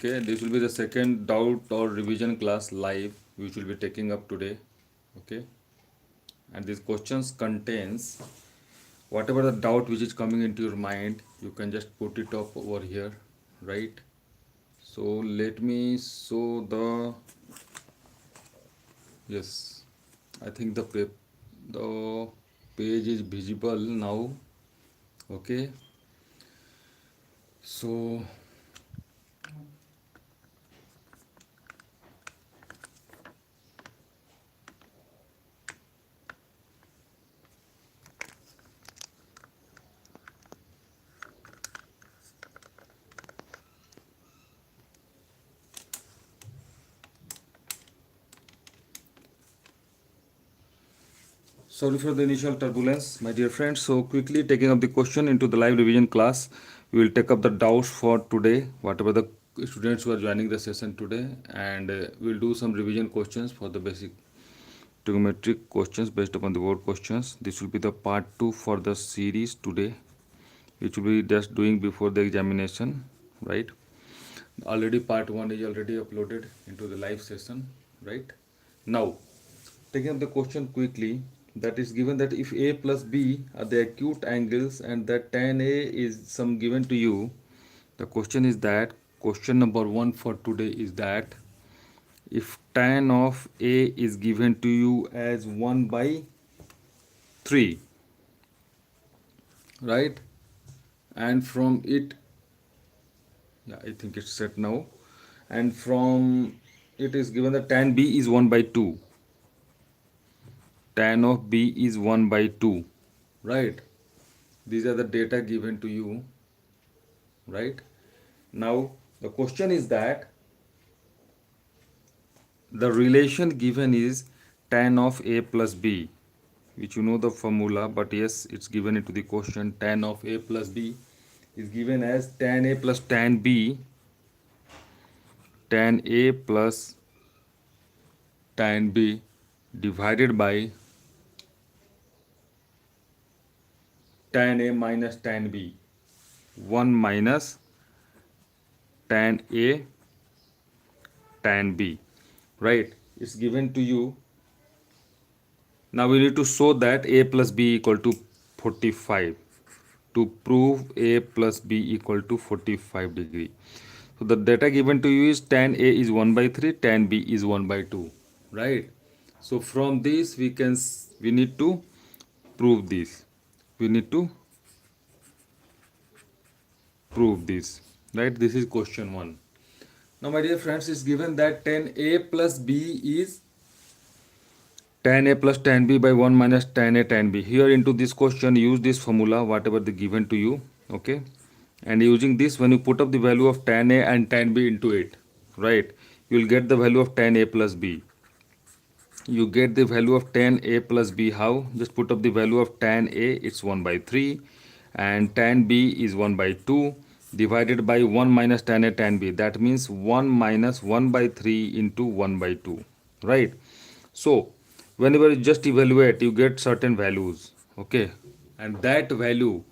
Okay, this will be the second doubt or revision class live which will be taking up today. Okay, and these questions contains whatever the doubt which is coming into your mind, you can just put it up over here, right? So let me show the, yes, I think the page is visible now. Okay, so sorry for the initial turbulence, my dear friends. So quickly taking up the question into the live revision class, we will take up the doubts for today, whatever the students who are joining the session today, and we'll do some revision questions for the basic trigonometric questions based upon the board questions. This will be the part 2 for the series today, which will be just doing before the examination, right? Already part 1 is already uploaded into the live session, right? Now taking up the question quickly, that is given that if a plus b are the acute angles and that tan a is some given to you, the question is that, question number 1 for today is that if tan of a is given to you as 1 by 3, right? And from it, yeah, I think it's set now, and from it is given that tan b is 1 by 2, tan of b is 1 by 2, right? These are the data given to you, right? Now the question is that the relation given is tan of a plus b, which you know the formula, but yes, it's given into the question. Tan of a plus b is given as tan a plus tan b, tan a plus tan b divided by tan a minus tan b, 1 minus tan a tan b, right? It's given to you. Now we need to show that a plus b equal to 45 to prove a plus b equal to 45 degree. So the data given to you is tan a is 1 by 3, tan b is 1 by 2, right? So from this we need to prove this. We need to prove this, right? This is question 1. Now my dear friends, it's given that tan a plus b is tan a plus tan b by 1 minus tan a tan b. Here into this question, use this formula, whatever they given to you, okay? And using this, when you put up the value of tan a and tan b into it, right, you will get the value of tan a plus b. You get the value of tan a plus b how? Just put up the value of tan a, it's 1 by 3, and tan b is 1 by 2, divided by 1 minus tan a tan b. That means 1 minus 1 by 3 into 1 by 2, right? So whenever you just evaluate, you get certain values, okay? And that value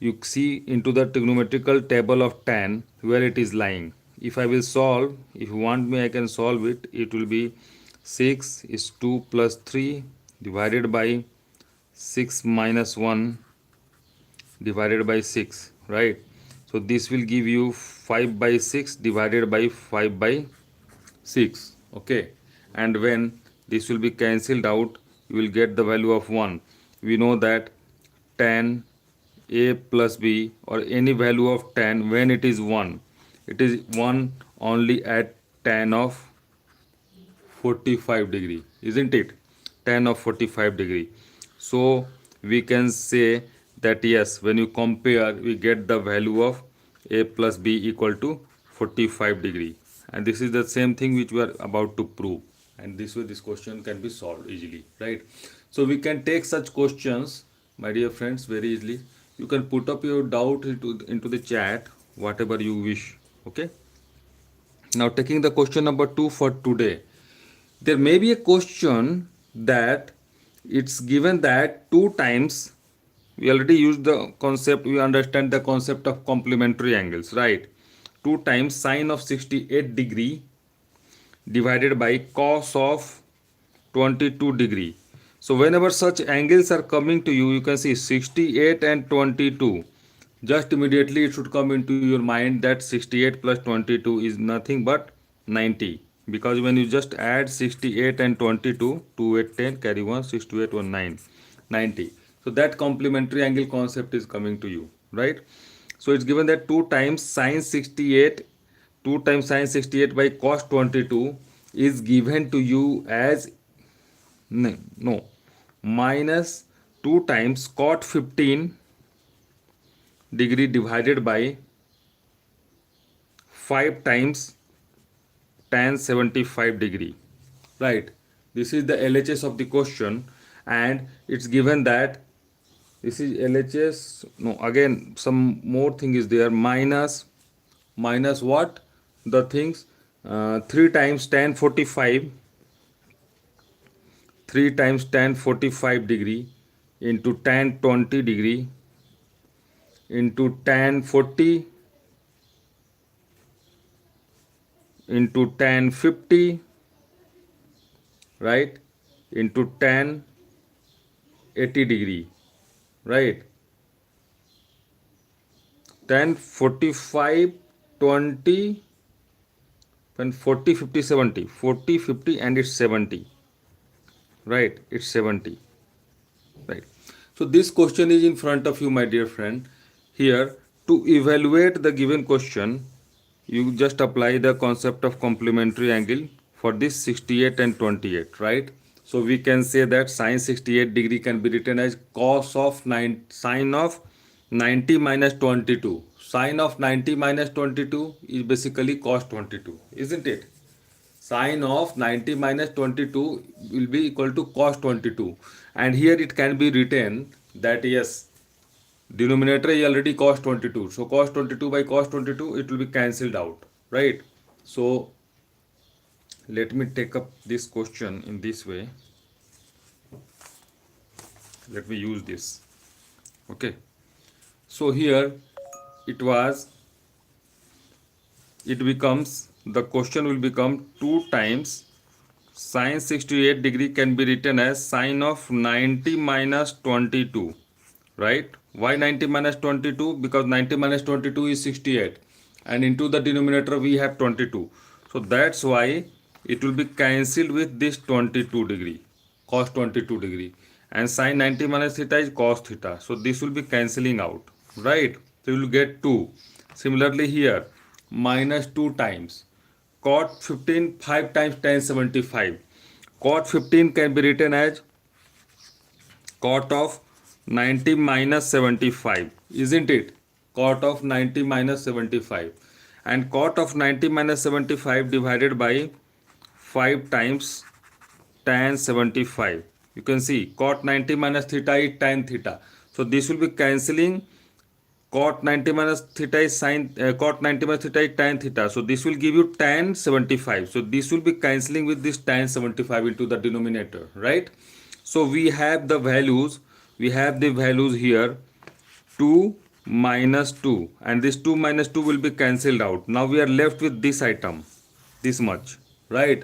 you see into the trigonometrical table of tan where it is lying. If I will solve, if you want me, I can solve it. It will be 6 is 2 plus 3 divided by 6 minus 1 divided by 6, right? So this will give you 5 by 6 divided by 5 by 6, okay? And when this will be cancelled out, you will get the value of 1. We know that tan a plus b, or any value of tan, when it is 1, it is 1 only at tan of 45 degree, isn't it? Tan of 45 degree. So we can say that yes, when you compare, we get the value of a plus b equal to 45 degree, and this is the same thing which we are about to prove, and this way this question can be solved easily, right? So we can take such questions, my dear friends, very easily. You can put up your doubt into the chat, whatever you wish, okay? Now taking the question number 2 for today, there may be a question that it's given that 2 times, we already used the concept, we understand the concept of complementary angles, right? 2 times sine of 68 degree divided by cos of 22 degree. So whenever such angles are coming to you, you can see 68 and 22. Just immediately it should come into your mind that 68 plus 22 is nothing but 90. Because when you just add 68 and 22, 2 8 10, carry 1, 6 2 8 1 9, 90. So that complementary angle concept is coming to you, right? So it's given that 2 times sine 68, 2 times sine 68 by cos 22 is given to you as no, minus 2 times cot 15 degree divided by 5 times tan 75 degree, right? This is the LHS of the question, and it's given that this is LHS. No, again some more thing is there, minus what the things, 3 times tan 45, 3 times tan 45 degree into tan 20 degree into tan 40 into tan 50, right, into tan 80 degree, right? Tan 45 20 and 40 50 70, 40 50 and it's 70, right? It's 70, right? So this question is in front of you, my dear friend. Here, to evaluate the given question, you just apply the concept of complementary angle for this 68 and 28, right? So we can say that sine 68 degree can be written as cos of 9 sine of 90 minus 22. Sine of 90 minus 22 is basically cos 22, isn't it? Sine of 90 minus 22 will be equal to cos 22, and here it can be written that yes, denominator is already cos 22, so cos 22 by cos 22 it will be cancelled out, right? So let me take up this question in this way. Let me use this. Okay, so here it was, it becomes, the question will become 2 times sine 68 degree can be written as sine of 90 minus 22, right? Why 90 minus 22? Because 90 minus 22 is 68, and into the denominator we have 22. So that's why it will be cancelled with this 22 degree, cos 22 degree, and sine 90 minus theta is cos theta. So this will be cancelling out, right? So you will get 2. Similarly here, minus 2 times cot 15 5 times tan 75. Cot 15 can be written as cot of 90 minus 75, isn't it? Cot of 90 minus 75, and cot of 90 minus 75 divided by 5 times tan 75. You can see cot 90 minus theta is tan theta, so this will be cancelling. Cot 90 minus theta is sine, cot 90 minus theta is tan theta, so this will give you tan 75. So this will be cancelling with this tan 75 into the denominator, right? So we have the values, here 2 minus 2, and this 2 minus 2 will be cancelled out. Now we are left with this item, this much, right?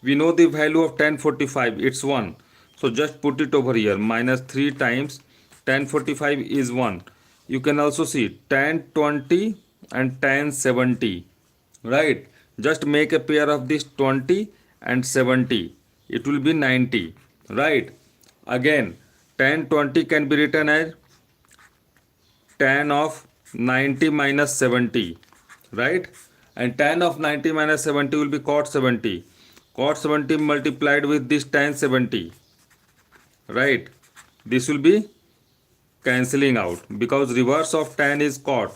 We know the value of tan 45, it's 1. So just put it over here, minus 3 times tan 45 is 1. You can also see tan 20 and tan 70, right? Just make a pair of this 20 and 70, it will be 90, right? Again, tan 20 can be written as tan of 90 minus 70, right? And tan of 90 minus 70 will be cot 70. Cot 70 multiplied with this tan 70, right? This will be cancelling out because reverse of tan is cot.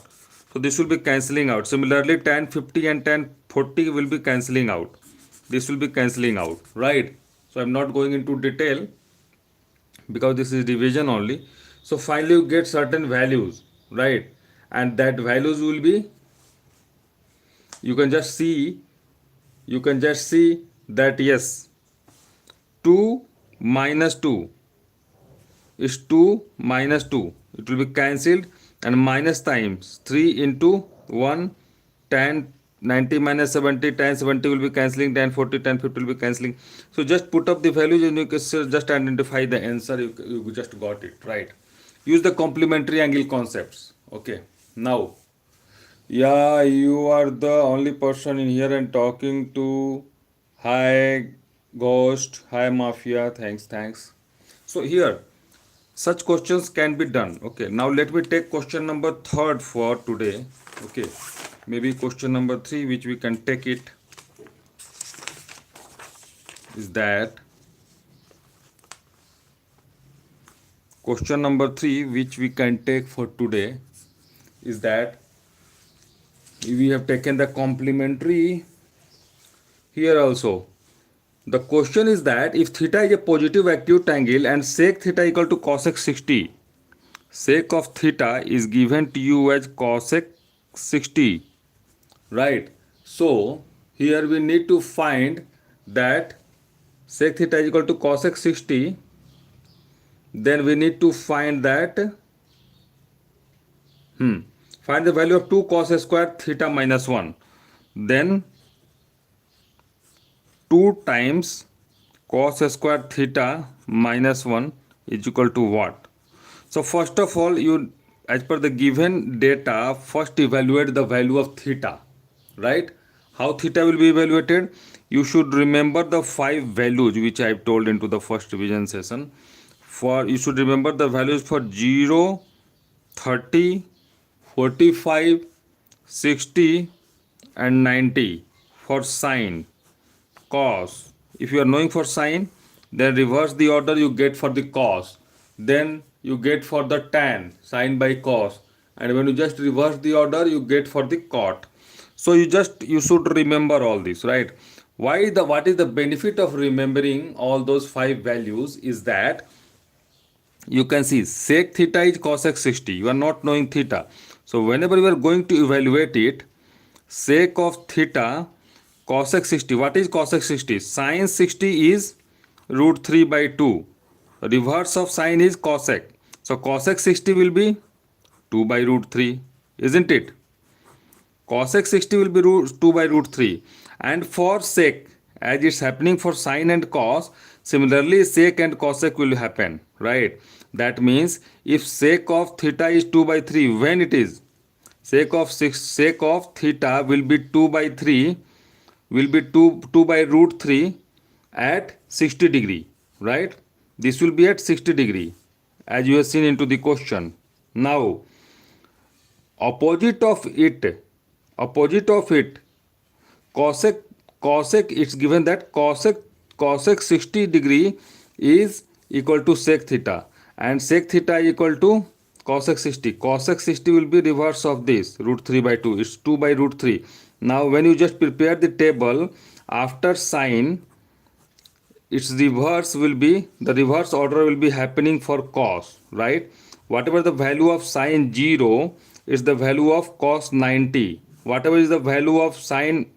So this will be cancelling out. Similarly, tan 50 and tan 40 will be cancelling out. This will be cancelling out, right? So I'm not going into detail because this is division only. So finally you get certain values, right? And that values will be, you can just see that yes, 2 minus 2 is 2 minus 2, it will be cancelled, and minus times 3 into 1 tan 90 minus 70, tan 70 will be cancelling, tan 40, tan 50 will be cancelling. So just put up the values and you can just identify the answer. You just got it, right? Use the complementary angle concepts. Okay. Now, yeah, you are the only person in here and talking to. Hi, ghost. Hi, mafia. Thanks. So here, such questions can be done. Okay, now let me take question number third for today. Okay, maybe question number three, which we can take it, is that question number three, which we can take for today, is that we have taken the complementary here also. The question is that if theta is a positive acute angle and sec theta equal to cosec 60, sec of theta is given to you as cosec 60, right? So here we need to find that sec theta is equal to cosec 60. Then we need to find that find the value of 2 cos square theta minus 1. Then 2 times cos square theta minus 1 is equal to what? So first of all, you, as per the given data, first evaluate the value of theta, right? How theta will be evaluated? You should remember the 5 values which I have told into the first revision session. For you should remember the values for 0, 30, 45, 60 and 90 for sine, cos. If you are knowing for sine, then reverse the order you get for the cos. Then you get for the tan, sine by cos. And when you just reverse the order, you get for the cot. So you should remember all this, right? What is the benefit of remembering all those 5 values is that you can see sec theta is cosec 60. You are not knowing theta. So whenever you are going to evaluate it, sec of theta cosec 60. What is cosec 60? Sin 60 is root 3 by 2. Reverse of sine is cosec. So cosec 60 will be 2 by root 3. Isn't it? Cosec 60 will be 2 by root 3. And for sec, as it's happening for sine and cos, similarly sec and cosec will happen, right? That means if sec of theta is 2 by 3, when it is? Sec of theta will be 2 by 3, will be 2 by root 3 at 60 degree, right? This will be at 60 degree as you have seen into the question. Now, opposite of it, cosec it's given that cosec 60 degree is equal to sec theta and sec theta is equal to cosec 60. Cosec 60 will be reverse of this root 3 by 2. It's 2 by root 3. Now when you just prepare the table after sine, its reverse will be, the reverse order will be happening for cos, right? Whatever the value of sine 0 is the value of cos 90. Whatever is the value of sine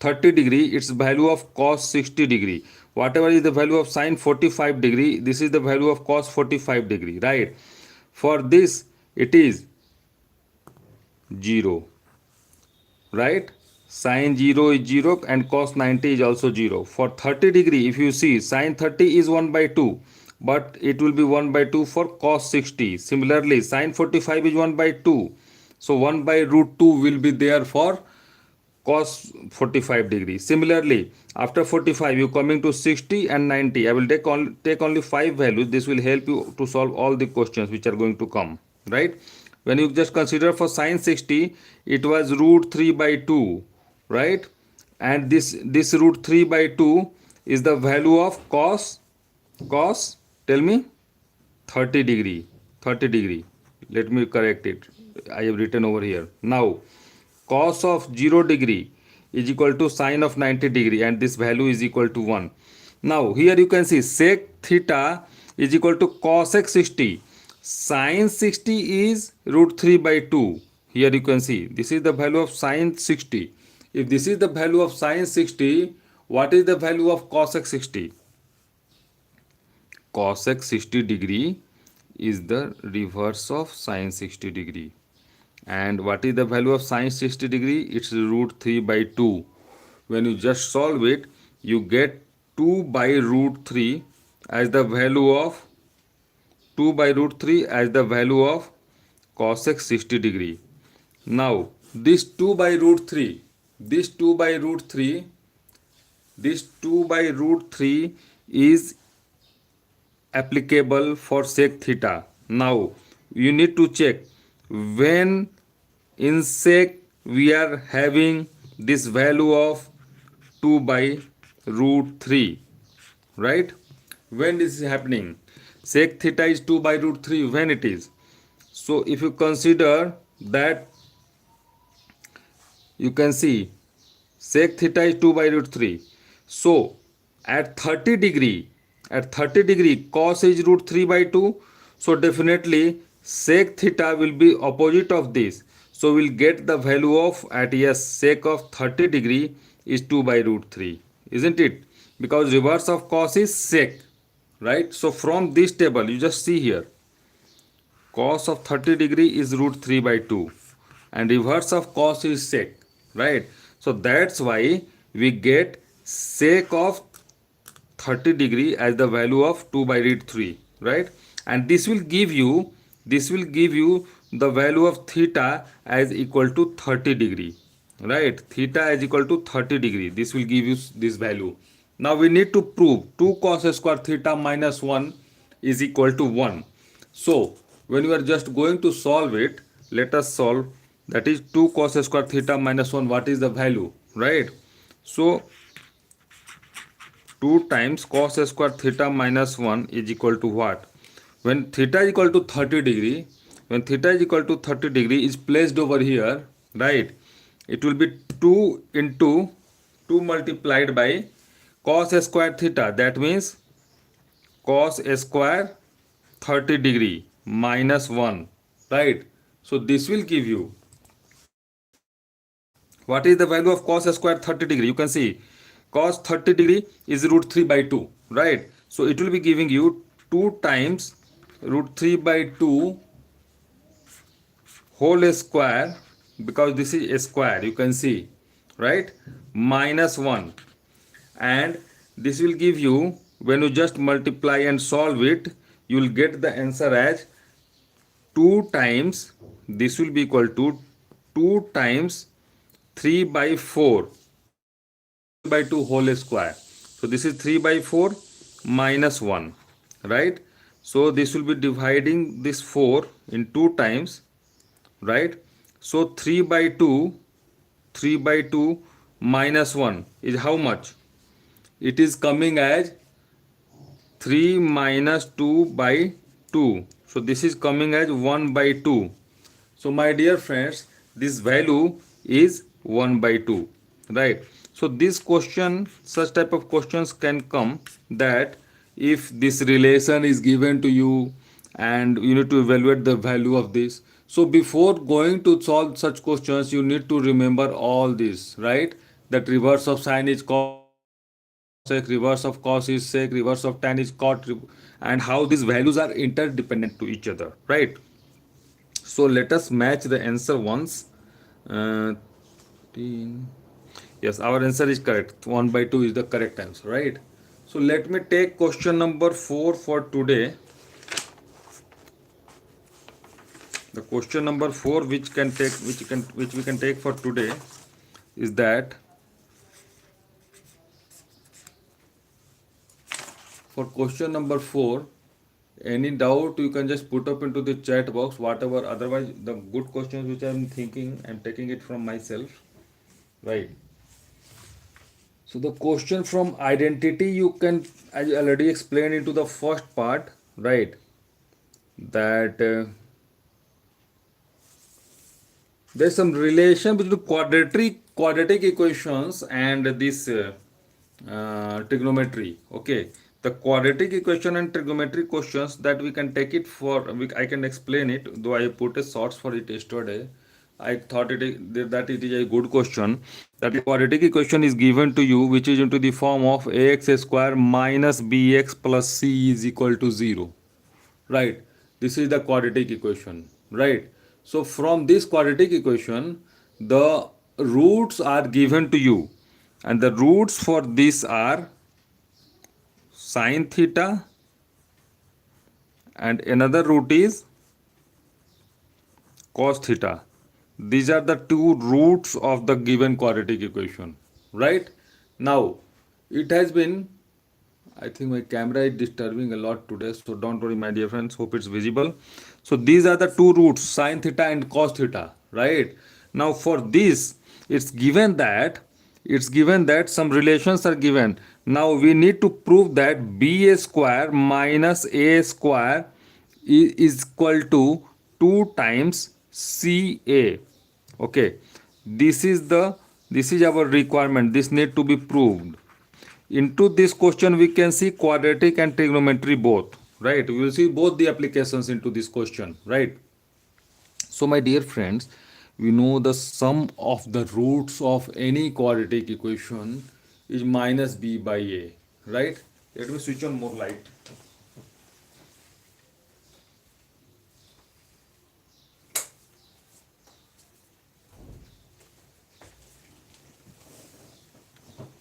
30 degree, its value of cos 60 degree. Whatever is the value of sine 45 degree, this is the value of cos 45 degree, right? For this it is 0, right? Sine 0 is 0 and cos 90 is also 0. For 30 degree, if you see, sine 30 is 1 by 2, but it will be 1 by 2 for cos 60. Similarly, sine 45 is 1 by 2. So 1 by root 2 will be there for cos 45 degree. Similarly, after 45, you coming to 60 and 90. I will take only 5 values. This will help you to solve all the questions which are going to come, right? When you just consider for sine 60, it was root 3 by 2, right? And this root 3 by 2 is the value of cos, tell me, 30 degree. Let me correct it. I have written over here. Now, cos of 0 degree is equal to sine of 90 degree and this value is equal to 1. Now, here you can see sec theta is equal to cosec 60. Sine 60 is root 3 by 2. Here you can see this is the value of sine 60. If this is the value of sine 60, what is the value of cosec 60? Cosec 60 degree is the reverse of sine 60 degree. And what is the value of sine 60 degree? It's root 3 by 2. When you just solve it, you get 2 by root 3 as the value of 2 by root 3 as the value of cosec 60 degree. Now, this 2 by root 3, this 2 by root 3, this 2 by root 3 is applicable for sec theta. Now, you need to check when in sec we are having this value of 2 by root 3, right? When this is happening, sec theta is 2 by root 3, when it is. So if you consider that, you can see sec theta is 2 by root 3. So at 30 degree, cos is root 3 by 2. So definitely sec theta will be opposite of this. So we'll get the value of, at yes, sec of 30 degree is 2 by root 3, isn't it? Because reverse of cos is sec, right? So from this table, you just see here, cos of 30 degree is root 3 by 2 and reverse of cos is sec, right? So that's why we get sec of 30 degree as the value of 2 by root 3, right? And this will give you the value of theta as equal to 30 degree, right? Theta is equal to 30 degree. This will give you this value. Now we need to prove 2 cos square theta minus 1 is equal to 1. So when you are just going to solve it, let us solve. That is 2 cos square theta minus 1. What is the value, right? So 2 times cos square theta minus 1 is equal to what? When theta is equal to 30 degree, when theta is equal to 30 degree is placed over here, right? It will be 2 into 2 multiplied by cos square theta. That means cos square 30 degree minus 1, right? So this will give you, what is the value of cos square 30 degree? You can see cos 30 degree is root 3 by 2, right? So it will be giving you 2 times root 3 by 2 whole square, because this is a square, you can see, right? Minus 1. And this will give you, when you just multiply and solve it, you will get the answer as 2 times, this will be equal to 2 times 3 by 4 by 2 whole square. So this is 3 by 4 minus 1, right? So this will be dividing this 4 in 2 times, right? So 3 by 2 minus 1 is how much? It is coming as 3 minus 2 by 2. So this is coming as 1 by 2. So my dear friends, this value is 1 by 2, right? So this question, such type of questions can come, that if this relation is given to you and you need to evaluate the value of this. So before going to solve such questions, you need to remember all this, right? That reverse of sine is cosec, reverse of cos is sec, reverse of tan is cot, and how these values are interdependent to each other, right? So let us match the answer once. Uh, yes, our answer is correct. 1 by 2 is the correct answer, right? So let me take question number 4 for today. The question number 4 which we can take for today is that, for question number 4, any doubt you can just put up into the chat box, whatever. Otherwise, the good questions which I am thinking, I'm taking it from myself, right? So the question from identity, you can, I already explained into the first part, right? That there's some relation between quadratic equations and this trigonometry. Okay, the quadratic equation and trigonometry questions, that we can take it for, I can explain it, though I put a shorts for it yesterday. I thought that it is a good question. That the quadratic equation is given to you, which is into the form of ax square minus bx plus c is equal to 0, right? This is the quadratic equation, right? So from this quadratic equation, the roots are given to you, and the roots for this are sine theta, and another root is cos theta. These are the two roots of the given quadratic equation, right? Now, it has been, I think my camera is disturbing a lot today, so don't worry, my dear friends. Hope it's visible. So these are the two roots, sine theta and cos theta, right? Now for this, it's given that some relations are given. Now we need to prove that b a square minus a square is equal to 2 times ca. Okay, this is our requirement. This need to be proved. Into this question we can see quadratic and trigonometry both, right? We will see both the applications into this question, right? So my dear friends, we know the sum of the roots of any quadratic equation is minus b by a, right? Let me switch on more light.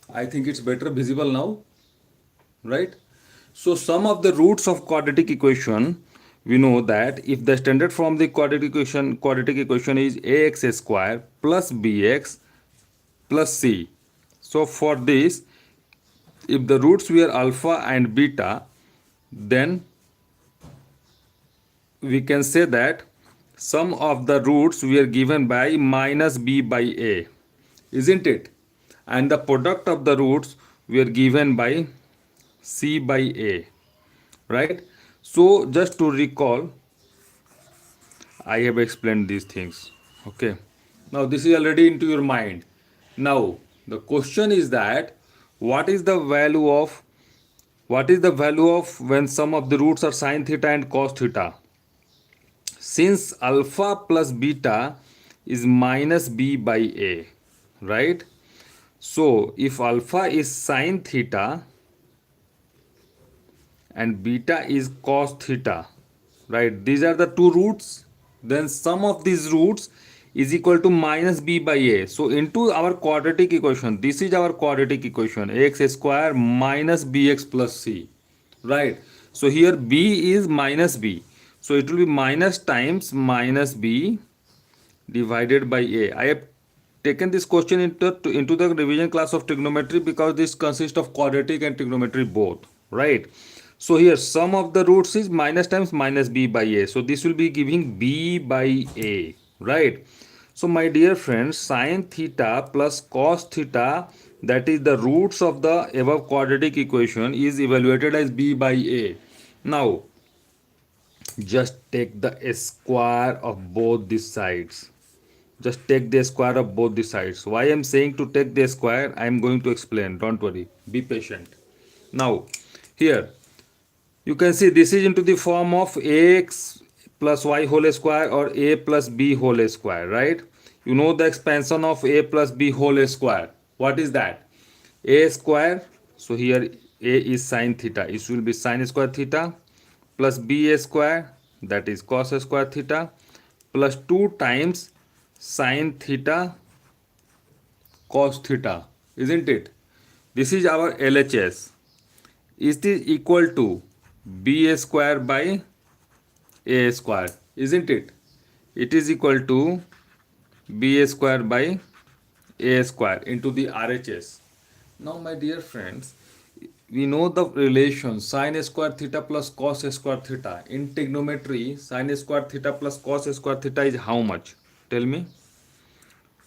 I think it's better visible now, right? So sum of the roots of quadratic equation, we know that if the standard form the quadratic equation is ax square plus bx plus c. So for this, if the roots were alpha and beta, then we can say that sum of the roots were given by minus b by a, isn't it? And the product of the roots were given by c by a, right? So just to recall, I have explained these things. Okay. Now this is already into your mind. Now the question is that what is the value of when sum of the roots are sine theta and cos theta? Since alpha plus beta is minus b by a, right? So if alpha is sine theta and beta is cos theta, right? These are the two roots. Then sum of these roots is equal to minus b by a. So into our quadratic equation, this is our quadratic equation, ax square minus bx plus c, right? So here b is minus b, so it will be minus times minus b divided by a. I have taken this question into the revision class of trigonometry because this consists of quadratic and trigonometry both, right? So here sum of the roots is minus times minus b by a. So this will be giving b by a, right? So my dear friends, sine theta plus cos theta, that is the roots of the above quadratic equation, is evaluated as b by a. Now just take the square of both these sides. Just take the square of both the sides. Why I am saying to take the square, I am going to explain. Don't worry. Be patient. Now, here you can see this is into the form of ax plus y whole square or a plus b whole square, right? You know the expansion of a plus b whole square. What is that? A square. So here a is sine theta. It will be sine square theta plus b a square, that is cos square theta, plus 2 times sine theta cos theta, isn't it? This is our LHS. Is this equal to b a square by a square, isn't it? It is equal to b a square by a square into the RHS. Now my dear friends, we know the relation sine square theta plus cos square theta. In trigonometry, sine square theta plus cos square theta is how much? Tell me.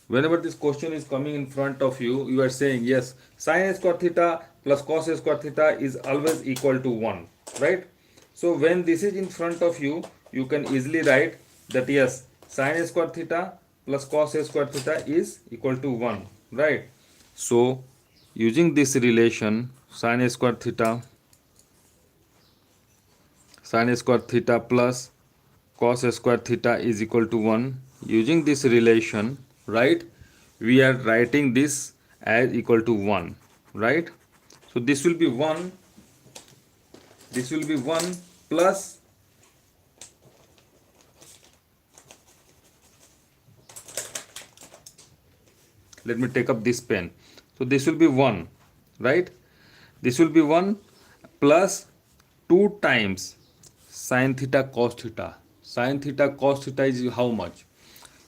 Whenever this question is coming in front of you, you are saying yes, sine square theta plus cos square theta is always equal to 1, right? So when this is in front of you, you can easily write that yes, sine square theta plus cos square theta is equal to 1, right? So using this relation, sine square theta plus cos square theta is equal to 1. Using this relation, right, we are writing this as equal to 1, right? So this will be 1 plus Let me take up this pen. So this will be 1, right? This will be 1 plus 2 times sine theta cos theta. Sine theta cos theta is how much?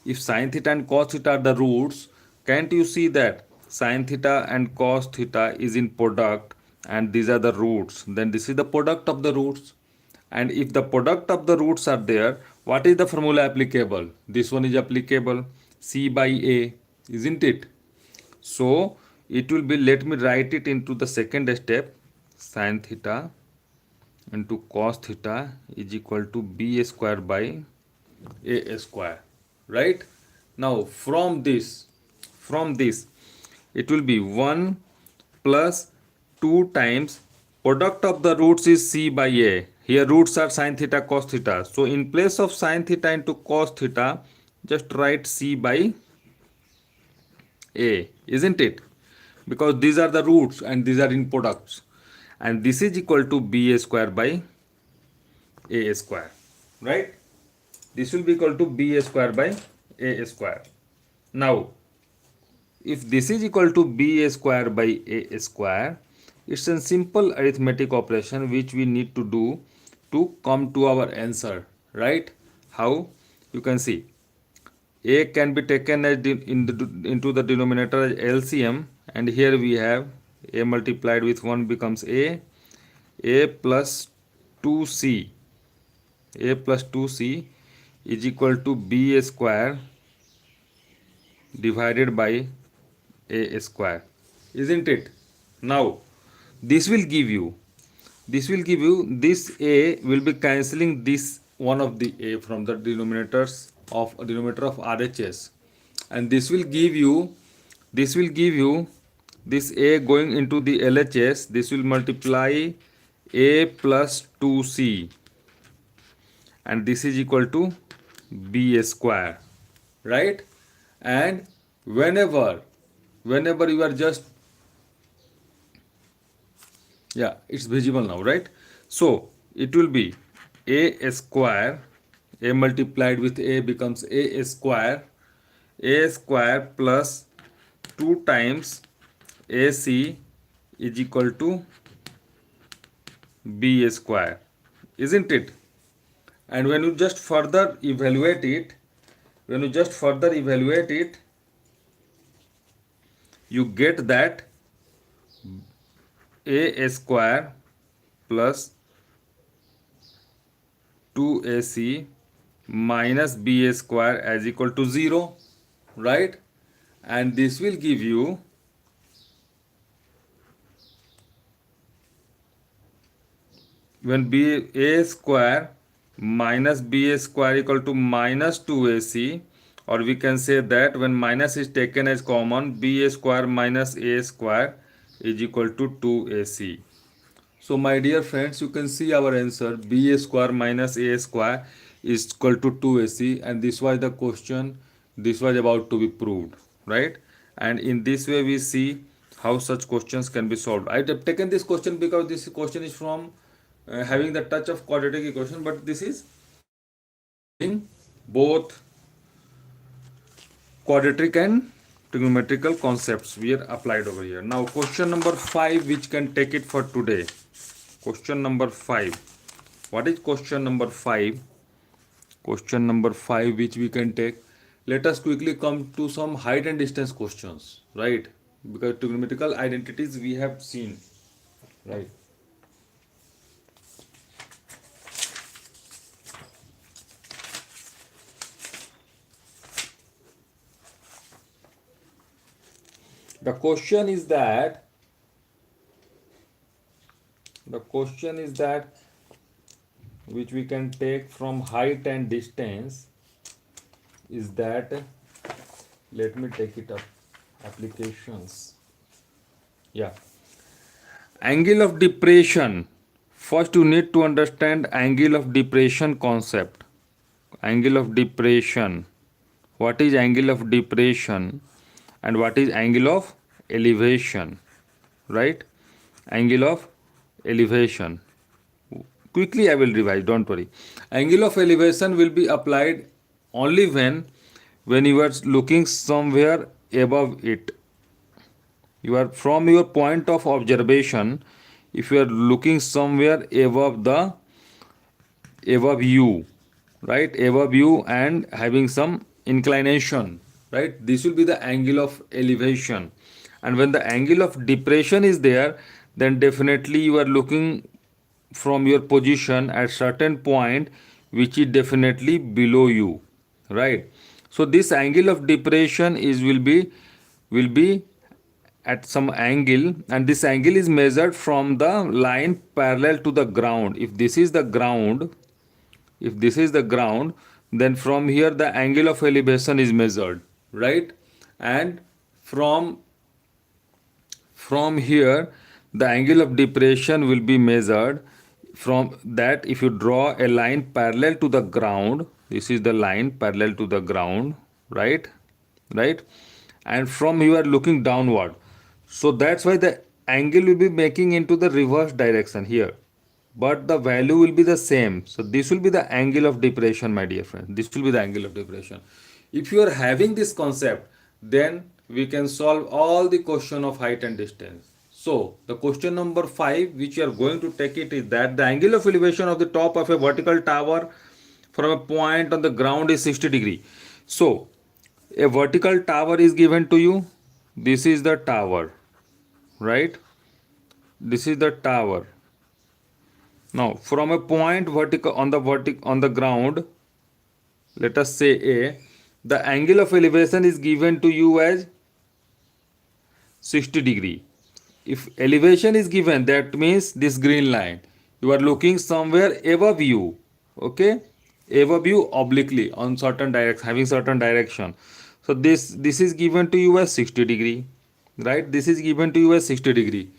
If sine theta and cos theta are the roots, can't you see that sine theta and cos theta is in product and these are the roots? Then this is the product of the roots. And if the product of the roots are there, what is the formula applicable? This one is applicable, C by A, isn't it? So it will be, let me write it into the second step, sine theta into cos theta is equal to B square by A square, right? Now from this it will be 1 plus 2 times product of the roots is C by A. Here roots are sine theta cos theta, so in place of sine theta into cos theta just write C by A, isn't it? Because these are the roots and these are in products, and this is equal to B square by A square, right? This will be equal to B square by A square. Now if this is equal to B square by A square, it's a simple arithmetic operation which we need to do to come to our answer, right? How? You can see A can be taken as into the denominator as LCM, and here we have A multiplied with 1 becomes A plus 2C. A plus 2C is equal to B square divided by A square, isn't it? Now this will give you this A will be cancelling this one of the A from the denominator of RHS, and this will give you this A going into the LHS. This will multiply A plus 2C, and this is equal to B square, right? And whenever you are just, yeah, it's visible now, right? So it will be A square, A multiplied with A becomes A square plus 2 times AC is equal to B square, isn't it? And when you just further evaluate it, you get that A square plus 2AC minus B square as equal to 0, right? And this will give you when A square minus B square equal to minus 2AC, or we can say that when minus is taken as common, B square minus A square is equal to 2AC. So my dear friends, you can see our answer, B square minus A square is equal to 2AC, and this was the question, this was about to be proved, right? And in this way we see how such questions can be solved. I have taken this question because this question is from having the touch of quadratic equation, but this is in both quadratic and trigonometrical concepts we are applied over here. Now question number 5, which can take it for today. Question number 5. What is question number 5? Question number 5 which we can take. Let us quickly come to some height and distance questions, right? Because trigonometrical identities we have seen, right? The question is that which we can take from height and distance is that, let me take it up, applications. Yeah, angle of depression. First you need to understand angle of depression concept. Angle of depression. What is angle of depression and what is angle of elevation, right? Angle of elevation. Quickly I will revise, don't worry. Angle of elevation will be applied only when you are looking somewhere above it. You are from your point of observation, if you are looking somewhere above you, right, above you and having some inclination, right, this will be the angle of elevation. And when the angle of depression is there, then definitely you are looking from your position at certain point which is definitely below you, right. So this angle of depression is will be at some angle, and this angle is measured from the line parallel to the ground. If this is the ground, if this is the ground, then from here the angle of elevation is measured, right. And from from here the angle of depression will be measured. From that, if you draw a line parallel to the ground, this is the line parallel to the ground, right, right, and from you are looking downward, so that's why the angle will be making into the reverse direction here, but the value will be the same. So this will be the angle of depression, my dear friend. This will be the angle of depression. If you are having this concept, then we can solve all the question of height and distance. So the question number 5 which you are going to take it is that the angle of elevation of the top of a vertical tower from a point on the ground is 60 degree. So a vertical tower is given to you. This is the tower, right? This is the tower. Now, from a point vertical on the ground, let us say A, the angle of elevation is given to you as 60 degree. If elevation is given, that means this green line. You are looking somewhere above you, okay? Above you obliquely on certain direction, having certain direction. So this is given to you as 60 degree, right? This is given to you as 60 degree.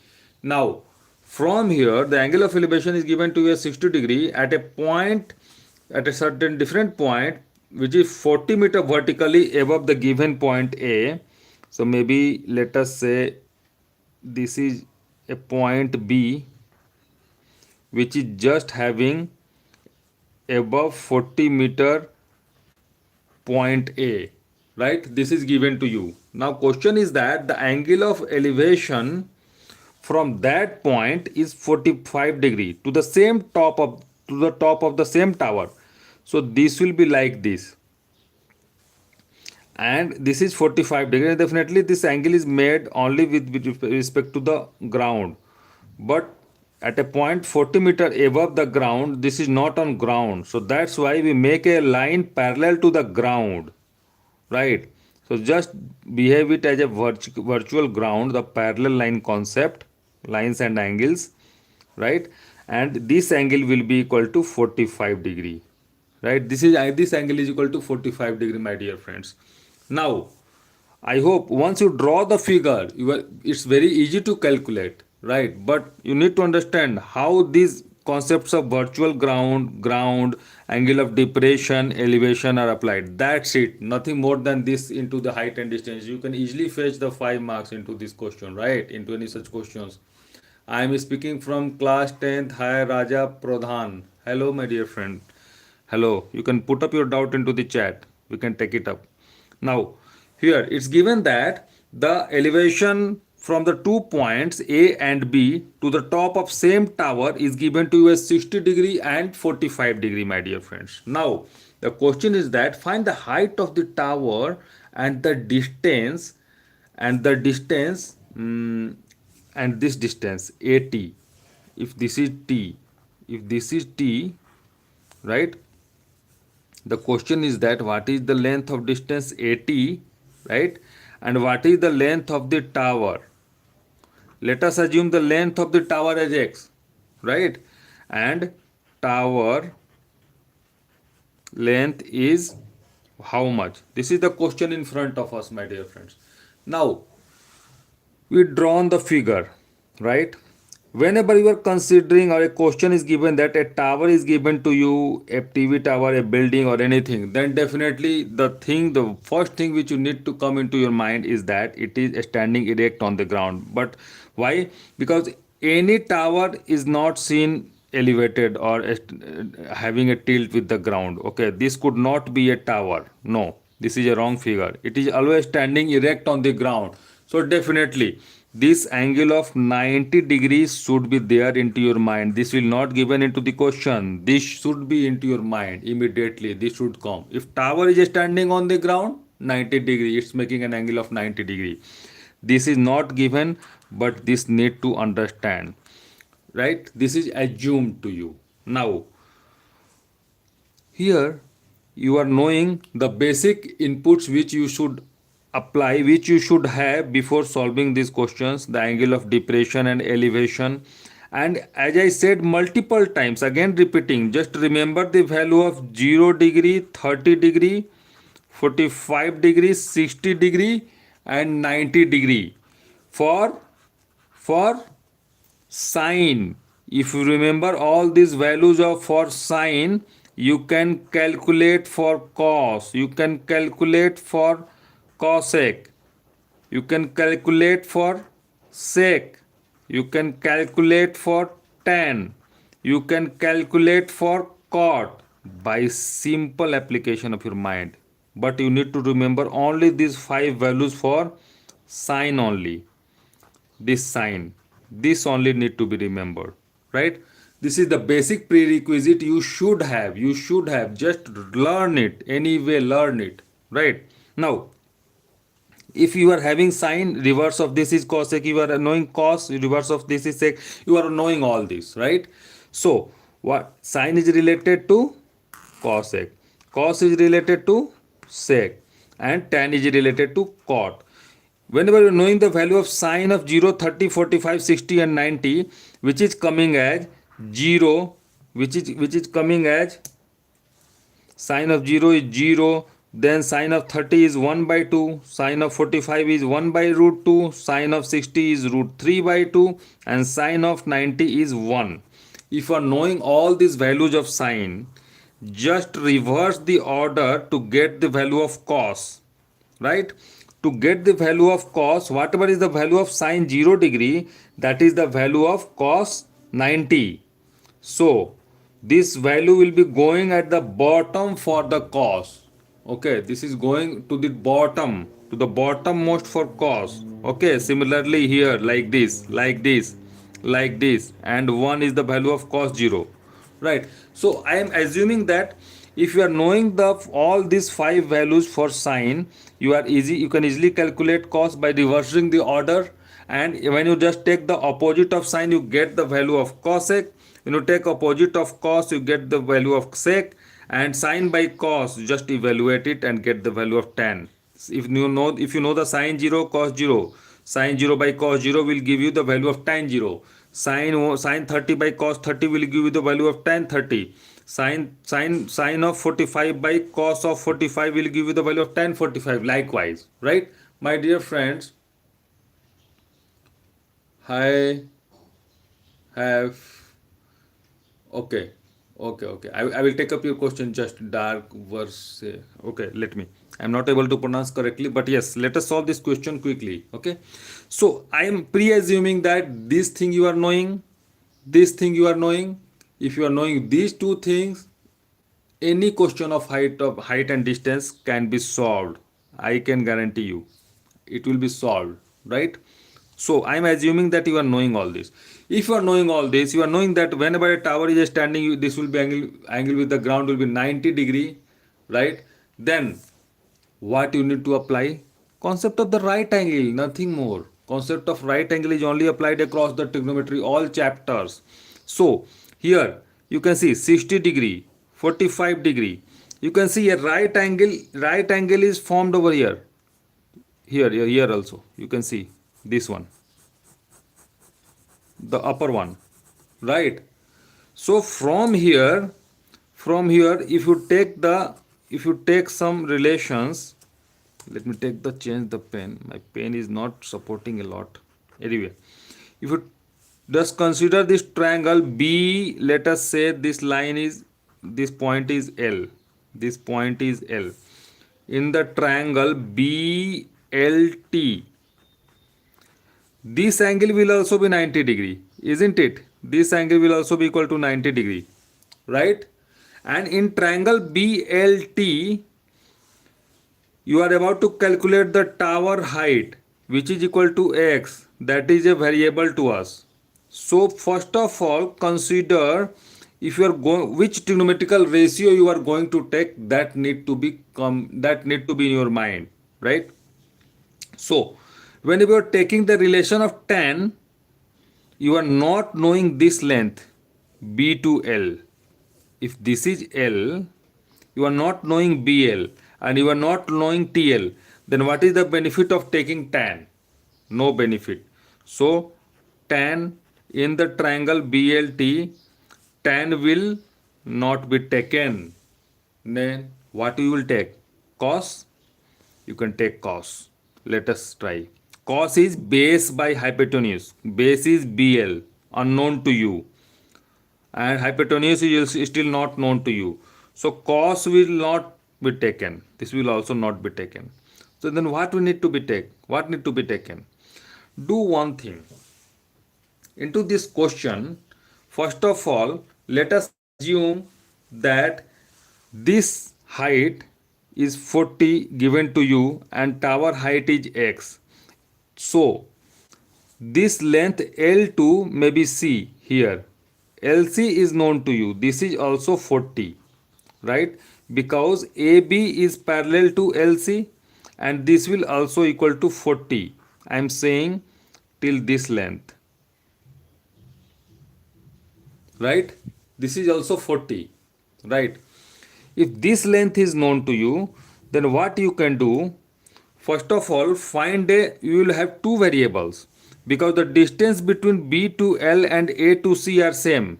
Now, from here, the angle of elevation is given to you as 60 degree at a point, at a certain different point, which is 40 meter vertically above the given point A. So maybe let us say this is a point B, which is just having above 40 meter point A, right? This is given to you. Now question is that the angle of elevation from that point is 45 degree to the same top of to the top of the same tower. So this will be like this, and this is 45 degree. Definitely this angle is made only with respect to the ground, but at a point 40 meter above the ground, this is not on ground, so that's why we make a line parallel to the ground, right. So just behave it as a virtual ground, the parallel line concept, lines and angles, right, and this angle will be equal to 45 degree, right. This angle is equal to 45 degree, my dear friends. Now I hope once you draw the figure, it's very easy to calculate, right? But you need to understand how these concepts of virtual ground, angle of depression, elevation are applied. That's it. Nothing more than this into the height and distance. You can easily fetch the 5 marks into this question, right? Into any such questions. I am speaking from class 10th. Hi Raja Pradhan. Hello, my dear friend. Hello. You can put up your doubt into the chat. We can take it up. Now, here it's given that the elevation from the 2 points A and B to the top of same tower is given to you as 60 degree and 45 degree, my dear friends. Now, the question is that find the height of the tower and the distance and this distance AT. If this is T, if this is T, right? The question is that what is the length of distance AT, right, and what is the length of the tower. Let us assume the length of the tower as x, right, and tower length is how much. This is the question in front of us, my dear friends. Now we drawn the figure, right. Whenever you are considering or a question is given that a tower is given to you, a TV tower, a building or anything, then definitely the first thing which you need to come into your mind is that it is standing erect on the ground. But why? Because any tower is not seen elevated or having a tilt with the ground. Okay, this could not be a tower. No, This is a wrong figure. It is always standing erect on the ground. So definitely this angle of 90 degrees should be there into your mind. This will not given into the question. This should be into your mind immediately. This should come. If tower is standing on the ground, 90 degree, it's making an angle of 90 degree. This is not given, but this need to understand. Right? This is assumed to you. Now, here you are knowing the basic inputs which you should apply, which you should have before solving these questions, the angle of depression and elevation. And as I said multiple times, again repeating, just remember the value of 0 degree, 30 degree, 45 degree, 60 degree and 90 degree for for sine. If you remember all these values of for sine, you can calculate for cos, you can calculate for cosec, you can calculate for sec, you can calculate for tan, you can calculate for cot by simple application of your mind. But you need to remember only these five values for sine only. This sign, this only need to be remembered, right? This is the basic prerequisite you should have just learn it anyway, learn it, right? Now if you are having sine, reverse of this is cosec, you are knowing cos, reverse of this is sec, you are knowing all this, right? So what sine is related to cosec, cos is related to sec, and tan is related to cot. Whenever you're knowing the value of sine of 0, 30, 45, 60 and 90, which is coming as 0, which is coming as sine of 0 is 0, then sine of 30 is 1 by 2, sine of 45 is 1 by root 2, sine of 60 is root 3 by 2, and sine of 90 is 1. If you are knowing all these values of sine, just reverse the order to get the value of cos, right? To get the value of cos, whatever is the value of sine 0 degree, that is the value of cos 90. So this value will be going at the bottom for the cos. Okay, this is going to the bottom, to the bottommost for cos. Okay, similarly here like this, like this, like this, and 1 is the value of cos 0. Right. So I am assuming that if you are knowing the all these five values for sine, you can easily calculate cos by reversing the order, and when you just take the opposite of sine, you get the value of cosec. When you take opposite of cos, you get the value of sec, and sine by cos, you just evaluate it and get the value of tan. If you know the sine 0 cos 0, sine 0 by cos 0 will give you the value of tan 0. Sine 30 by cos 30 will give you the value of tan 30. Sine of 45 by cos of 45 will give you the value of tan 45. Likewise, right? My dear friends, I have okay, okay. I will take up your question. Just dark verse. Okay, let me. I'm not able to pronounce correctly, but yes, let us solve this question quickly. Okay, so I am pre-assuming that this thing you are knowing, this thing you are knowing. If you are knowing these two things, any question of height and distance can be solved. I can guarantee you it will be solved, right? So I am assuming that you are knowing all this. If you are knowing all this, you are knowing that whenever a tower is standing, this will be angle with the ground will be 90 degree, right? Then what you need to apply? Concept of the right angle, nothing more. Concept of right angle is only applied across the trigonometry all chapters. So here you can see 60 degree, 45 degree. You can see a right angle is formed over here. Here also you can see this one, the upper one, right? So from here if you take some relations, let me take the change the pen, my pen is not supporting a lot. Anyway, if you just consider this triangle B, let us say this point is L, this point is L. In the triangle BLT, this angle will also be 90 degree, isn't it? This angle will also be equal to 90 degree, right? And in triangle BLT, You are about to calculate the tower height, which is equal to x. That is a variable to us. So first of all, consider if you are going which trigonometrical ratio you are going to take, that need to be in your mind, right? So when you are taking the relation of tan, you are not knowing this length b to l. If this is L, you are not knowing BL and you are not knowing TL, then what is the benefit of taking tan? No benefit. So tan in the triangle BLT, tan will not be taken. Then what you will take? Cos? You can take cos. Let us try. Cos is base by hypotenuse. Base is BL, unknown to you, and hypotenuse is still not known to you. So cos will not be taken. This will also not be taken. So then what we need to be take? What need to be taken? Do one thing. Into this question, first of all, let us assume that this height is 40 given to you and tower height is x. So this length L2 may be C here. LC is known to you. This is also 40, right? Because AB is parallel to LC and this will also equal to 40. I am saying till this length, right? This is also 40, right? If this length is known to you, then what you can do, first of all, you will have two variables because the distance between B to L and A to C are same.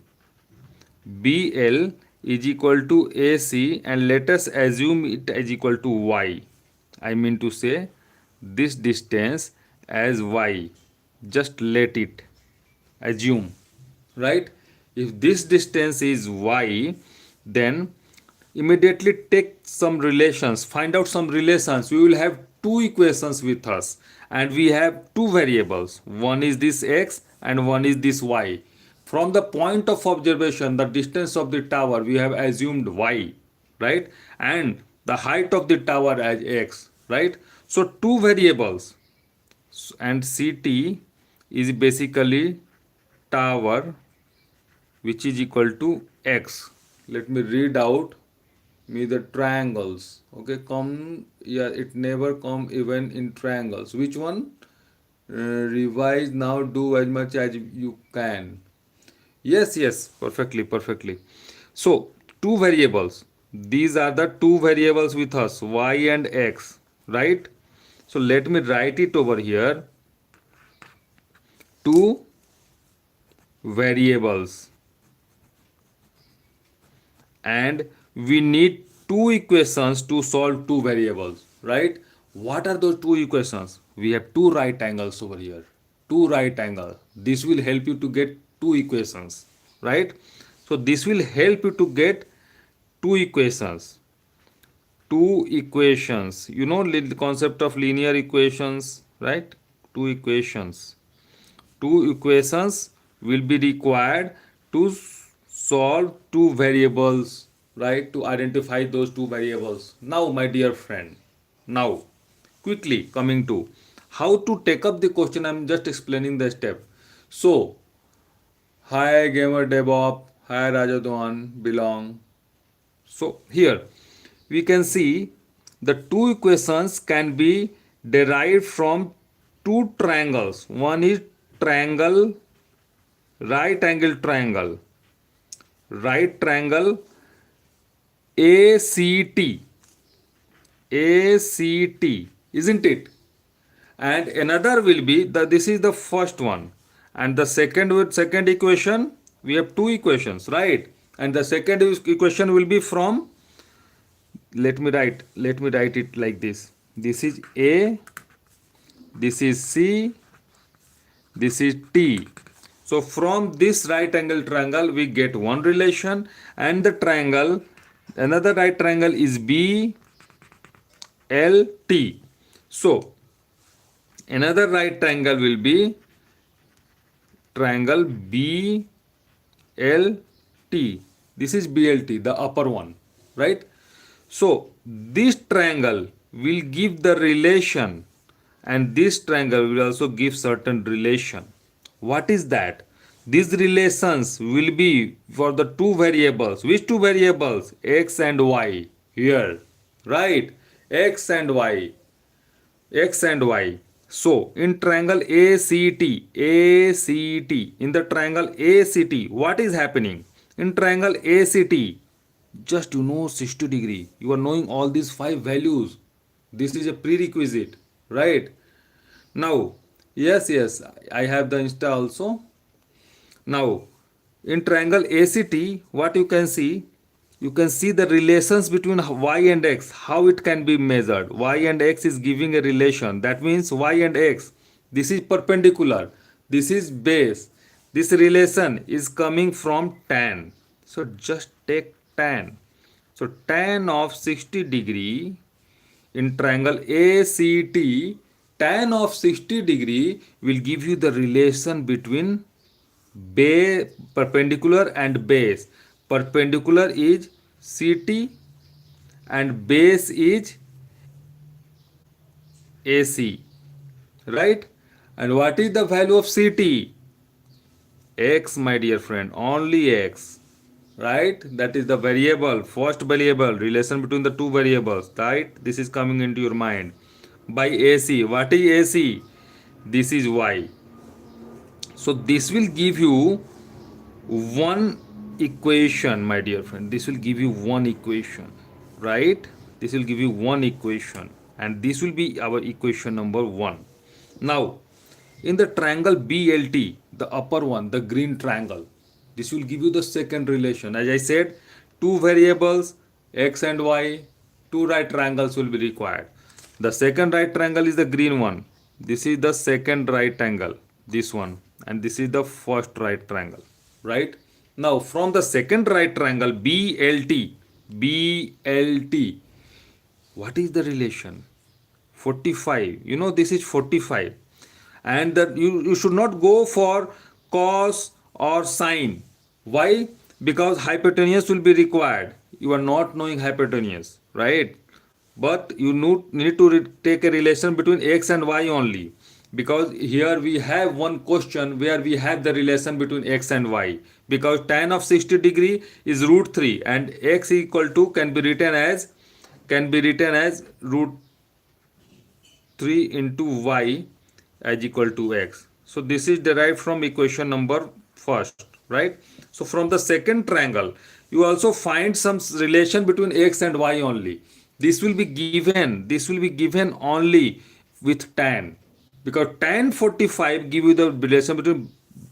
BL is equal to AC and let us assume it is equal to Y. I mean to say this distance as Y. Just let it assume, right? If this distance is Y, then immediately take some relations, find out some relations. We will have two equations with us and we have two variables. One is this x and one is this y. From the point of observation, the distance of the tower, we have assumed y, right? And the height of the tower as x, right? So two variables, and ct is basically tower, which is equal to x. Let me read out me the triangles. Okay, come, yeah, it never come even in triangles. Which one? Revise now, do as much as you can. Yes, yes, perfectly, perfectly. So two variables, these are the two variables with us, y and x, right? So let me write it over here. Two variables, and we need two equations to solve two variables, right? What are those two equations? We have two right angles over here, two right angles. This will help you to get two equations, right? So this will help you to get two equations. Two equations, you know the concept of linear equations, right? Two equations, two equations will be required to solve two variables, right? To identify those two variables. Now my dear friend, now quickly coming to how to take up the question. I'm just explaining the step. So hi gamer DevOps, hi Rajadwan belong. So here we can see the two equations can be derived from two triangles. One is triangle, right angle triangle, right triangle ACT, ACT, isn't it? And another will be the, this is the first one, and the second equation, we have two equations, right? And the second equation will be from, let me write it like this. This is A, this is C, this is T. So from this right angle triangle we get one relation, and the triangle, another right triangle is B L T. So another right triangle will be triangle B L T. This is BLT, the upper one, right? So this triangle will give the relation, and this triangle will also give certain relation. What is that? These relations will be for the two variables. Which two variables? X and y. Here, right? X and y. X and y. So in triangle ACT, in the triangle ACT, what is happening? In triangle ACT, just 60 degree. You are knowing all these five values. This is a prerequisite, right? Now, yes, I have the Insta also. Now, in triangle ACT, what you can see the relations between y and x, how it can be measured. Y and x is giving a relation. That means y and x, this is perpendicular, this is base. This relation is coming from tan. So just take tan. So tan of 60 degree in triangle ACT, tan of 60 degree will give you the relation between base, perpendicular and base. Perpendicular is CT and base is AC, right? And what is the value of CT? X, my dear friend, only X, right? That is the variable, first variable, relation between the two variables, right? This is coming into your mind. By AC, what is AC? This is Y. So this will give you one equation, my dear friend. This will give you one equation, right? This will give you one equation, and this will be our equation number one. Now in the triangle BLT, the upper one, the green triangle, this will give you the second relation. As I said, two variables x and y, two right triangles will be required. The second right triangle is the green one. This is the second right angle, this one, and this is the first right triangle, right? Now from the second right triangle BLT, what is the relation? 45. You know, this is 45, and that you should not go for cos or sine. Why? Because hypotenuse will be required. You are not knowing hypotenuse, right? But you need to take a relation between x and y only, because here we have one question where we have the relation between x and y, because tan of 60 degree is root 3 and x equal to can be written as root 3 into y as equal to x. So this is derived from equation number first, right? So from the second triangle, you also find some relation between x and y only. This will be given only with tan, because tan 45 give you the relation between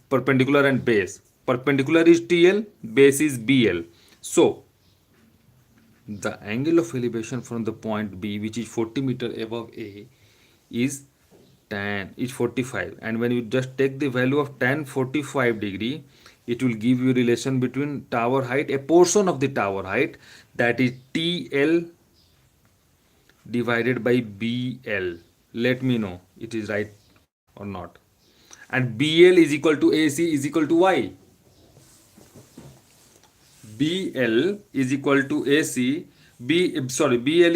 perpendicular and base. Perpendicular is TL, base is BL. So the angle of elevation from the point B, which is 40 meter above A, is tan is 45, and when you just take the value of tan 45 degree, it will give you relation between tower height, a portion of the tower height, that is TL divided by BL. Let me know it is right or not. And BL is equal to AC is equal to Y. BL is equal to AC, BL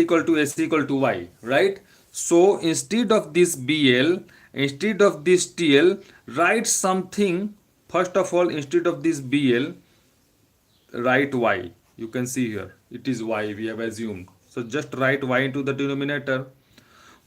equal to AC equal to Y, right? So instead of this BL, instead of this TL, write something. First of all, instead of this BL, write Y. You can see here, it is Y, we have assumed. So just write Y into the denominator.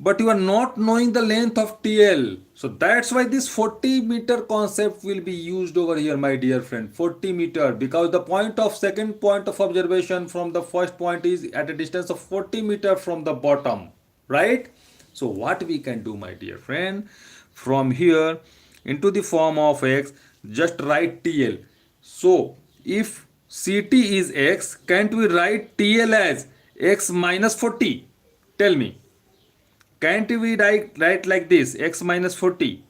But you are not knowing the length of TL. So that's why this 40 meter concept will be used over here, my dear friend. 40 meter, because the second point of observation from the first point is at a distance of 40 meter from the bottom, right? So what we can do, my dear friend, from here into the form of x, just write TL. So if CT is x, can't we write TL as x minus 40? Tell me. Can't we write like this, x minus 40?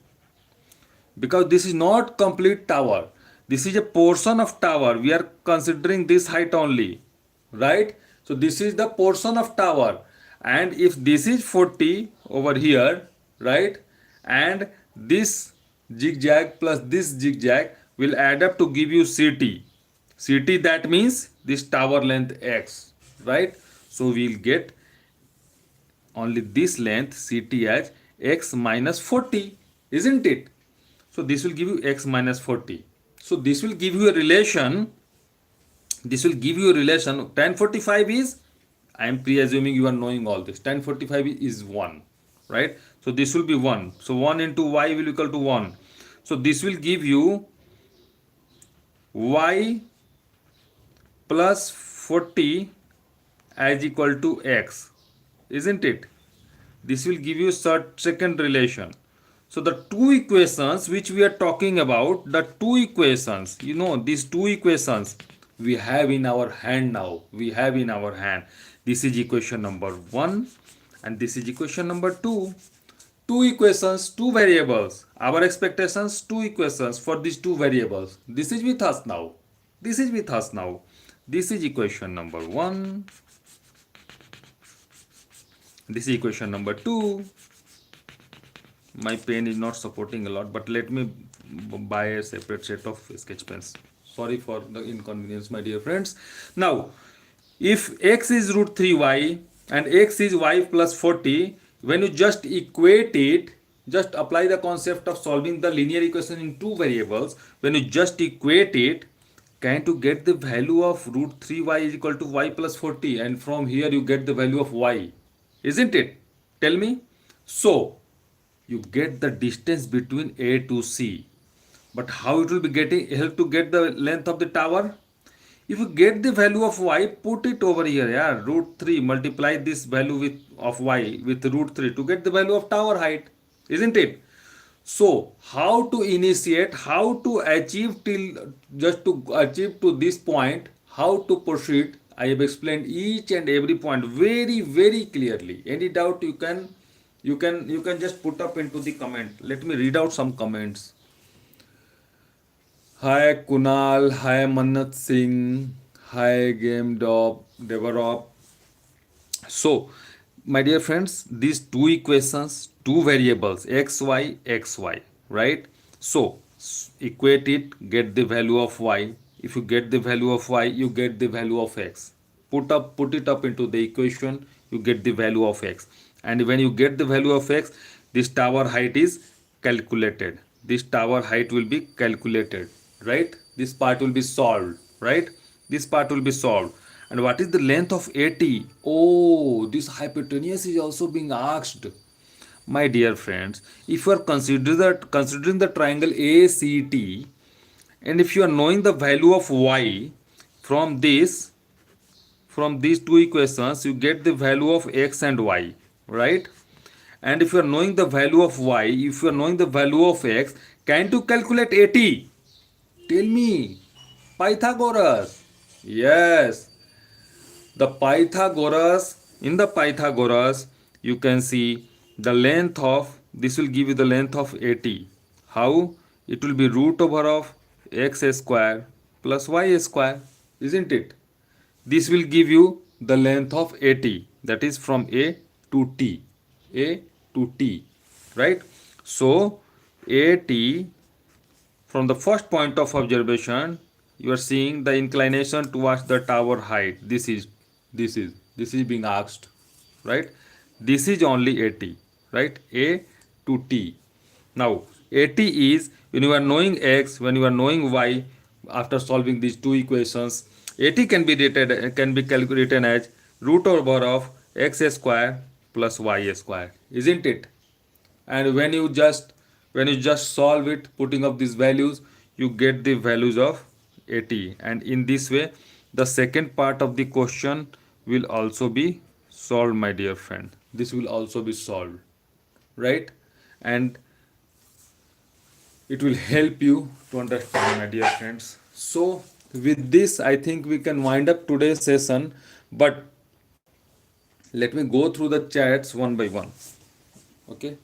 Because this is not complete tower. This is a portion of tower. We are considering this height only, right? So this is the portion of tower. And if this is 40 over here, right? And this zigzag plus this zigzag will add up to give you CT. CT, that means this tower length x, right? So we'll get only this length CT as x minus 40, isn't it? So this will give you x minus 40. So this will give you a relation. This will give you a relation. Tan 45 is, I am pre-assuming you are knowing all this. Tan 45 is 1, right? So this will be 1. So 1 into y will equal to 1. So this will give you y plus 40 as equal to x, isn't it? This will give you second relation. So the two equations which we are talking about, the two equations, these two equations we have in our hand now. We have in our hand. This is equation number 1 and this is equation number 2. Two equations, two variables. Our expectations, two equations for these two variables. This is with us now. This is with us now. This is equation number 1. This is equation number 2. My pen is not supporting a lot, but let me buy a separate set of sketch pens. Sorry for the inconvenience, my dear friends. Now, if x is root 3y and x is y plus 40, when you just equate it, just apply the concept of solving the linear equation in two variables. When you just equate it, can you get the value of root 3y is equal to y plus 40, and from here you get the value of y, isn't it? Tell me. So you get the distance between A to C. But how it will be getting help to get the length of the tower? If you get the value of y, put it over here. Yeah, root 3, multiply this value with of y with root 3 to get the value of tower height, isn't it? So how to initiate, how to achieve till just to achieve to this point, how to proceed, I have explained each and every point very very clearly. Any doubt you can just put up into the comment. Let me read out some comments. Hi Kunal, hi Mannat Singh, hi Game Dog, Devarop. So, my dear friends, these two equations, two variables, xy, right? So, equate it, get the value of y. If you get the value of y, you get the value of x. Put it up into the equation, you get the value of x. And when you get the value of x, this tower height is calculated. This tower height will be calculated, right? This part will be solved, right? This part will be solved. And what is the length of AT? Oh, this hypotenuse is also being asked. My dear friends, if you are considering the triangle ACT, and if you are knowing the value of y from this, from these two equations, you get the value of x and y, right? And if you are knowing the value of y, if you are knowing the value of x, can you calculate AT? Tell me. Pythagoras. Yes. The Pythagoras, in the Pythagoras, you can see the length of, this will give you the length of AT. How? It will be root over of x square plus y square, isn't it? This will give you the length of AT, that is from A to T. A to T, right? So, AT, from the first point of observation, you are seeing the inclination towards the tower height. This is being asked, right? This is only AT, right? A to T. Now, AT is when you are knowing x, when you are knowing y, after solving these two equations, AT can be calculated as root over of x square plus y square, isn't it? And when you just solve it, putting up these values, you get the values of AT. And in this way, the second part of the question will also be solved, my dear friend. This will also be solved, right? And it will help you to understand, my dear friends. So with this, I think we can wind up today's session, but let me go through the chats one by one. Okay,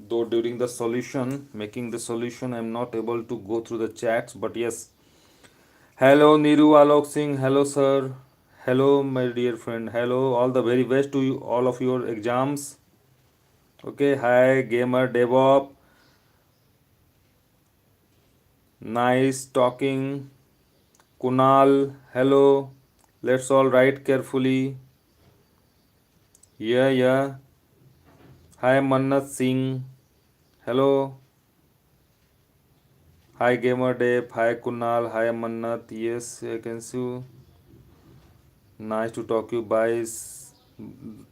though during the solution, making the solution, I'm not able to go through the chats, but yes. Hello Niru Alok Singh, hello sir, hello my dear friend, hello, all the very best to you, all of your exams. Okay, hi gamer devop, nice talking. Kunal, hello, let's all write carefully. Yeah, Hi Mannat Singh. Hello. Hi Gamer Dave. Hi Kunal. Hi Mannat. Yes, I can see you. Nice to talk you guys.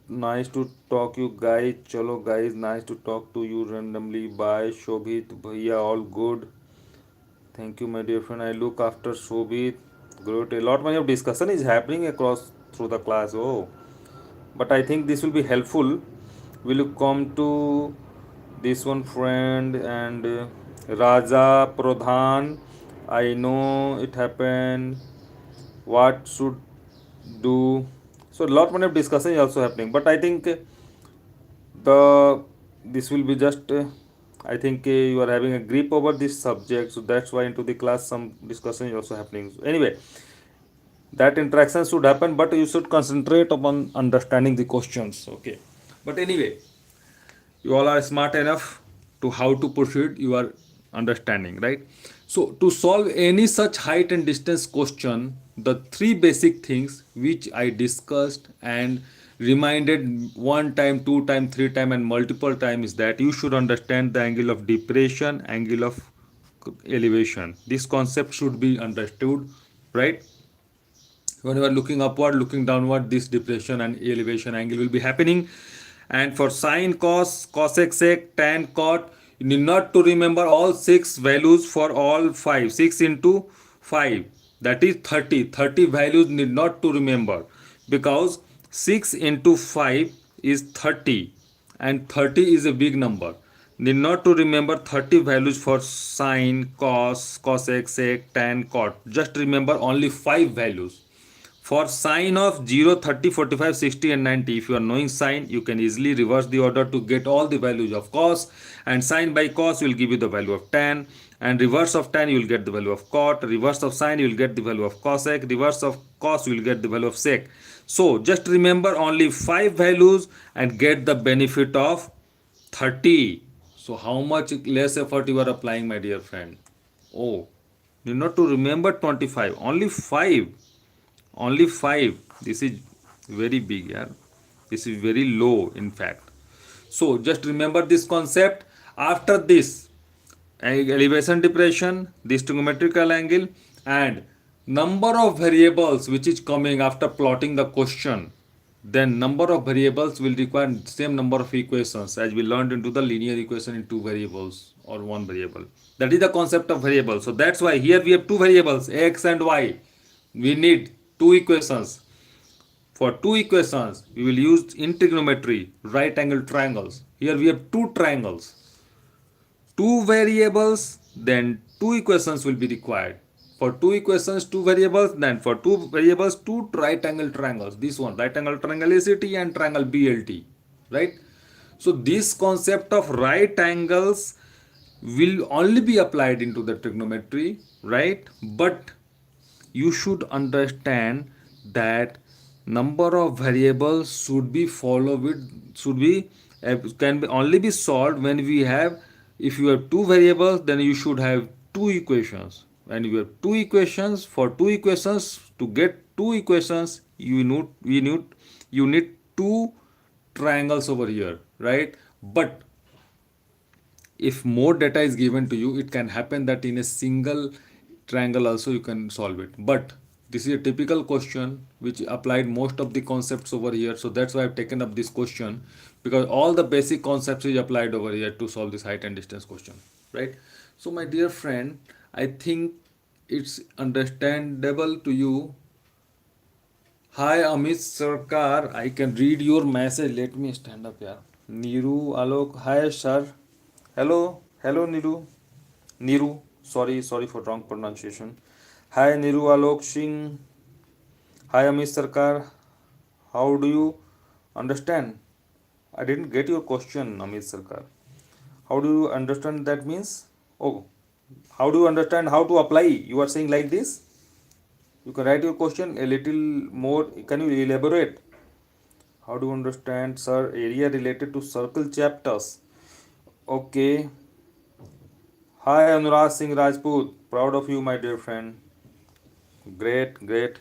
Nice to talk you guys. Chalo guys, nice to talk to you randomly. Bye. Shobhit Bhaiya, all good. Thank you, my dear friend. I look after Shobhit. Good. A lot of discussion is happening across through the class. Oh, but I think this will be helpful. Will you come to this one friend and Raja Pradhan? I know it happened. What should do? So a lot of discussion is also happening. But I think the this will be just I think you are having a grip over this subject, so that's why into the class some discussion is also happening. So anyway, that interaction should happen, but you should concentrate upon understanding the questions. Okay, but anyway, you all are smart enough to how to proceed, you are understanding, right? So to solve any such height and distance question, the three basic things which I discussed and reminded one time, two time, three time and multiple time is that you should understand the angle of depression, angle of elevation. This concept should be understood, right? When you are looking upward, looking downward, this depression and elevation angle will be happening. And for sine, cos, cosec, sec, tan, cot, you need not to remember all six values for all five. 6 into 5, that is 30. 30 values need not to remember, because 6 into 5 is 30, and 30 is a big number. Need not to remember 30 values for sine, cos, cosec, sec, tan, cot. Just remember only 5 values. For sine of 0, 30, 45, 60 and 90, if you are knowing sine, you can easily reverse the order to get all the values of cos, and sine by cos will give you the value of tan, and reverse of tan you will get the value of cot, reverse of sine you will get the value of cosec, reverse of cos you will get the value of sec. So just remember only 5 values and get the benefit of 30. So how much less effort you are applying, my dear friend? Oh, you not to remember 25, only 5. Only 5. This is very big, yeah. This is very low, in fact. So just remember this concept. After this, elevation depression, this trigonometrical angle, and number of variables which is coming after plotting the question, then number of variables will require same number of equations as we learned into the linear equation in two variables or one variable. That is the concept of variable. So that's why here we have two variables, x and y. We need two equations. For two equations we will use in trigonometry right angle triangles. Here we have two triangles, two variables, then two equations will be required. For two equations, two variables, then for two variables, two right angle triangles. This one, right angle triangle ACT and triangle BLT, right? So this concept of right angles will only be applied into the trigonometry, right? But you should understand that number of variables should be followed with, should be can be only be solved when we have, if you have two variables then you should have two equations, and you have two equations. For two equations, to get two equations you need two triangles over here, right? But if more data is given to you, it can happen that in a single triangle also you can solve it. But this is a typical question which applied most of the concepts over here, so that's why I've taken up this question, because all the basic concepts is applied over here to solve this height and distance question, right? So my dear friend, I think it's understandable to you. Hi Amit Sarkar, I can read your message. Let me stand up here. Niru Alok, hi sir. Hello, hello Niru. Niru, sorry for wrong pronunciation. Hi Niru Alok Singh. Hi Amit Sarkar. How do you understand? I didn't get your question, Amit Sarkar. How do you understand that means? Oh, how do you understand how to apply? You are saying like this? You can write your question a little more. Can you elaborate? How do you understand, sir? Area related to circle chapters. Okay. Hi Anurag Singh Rajput. Proud of you, my dear friend. Great, great.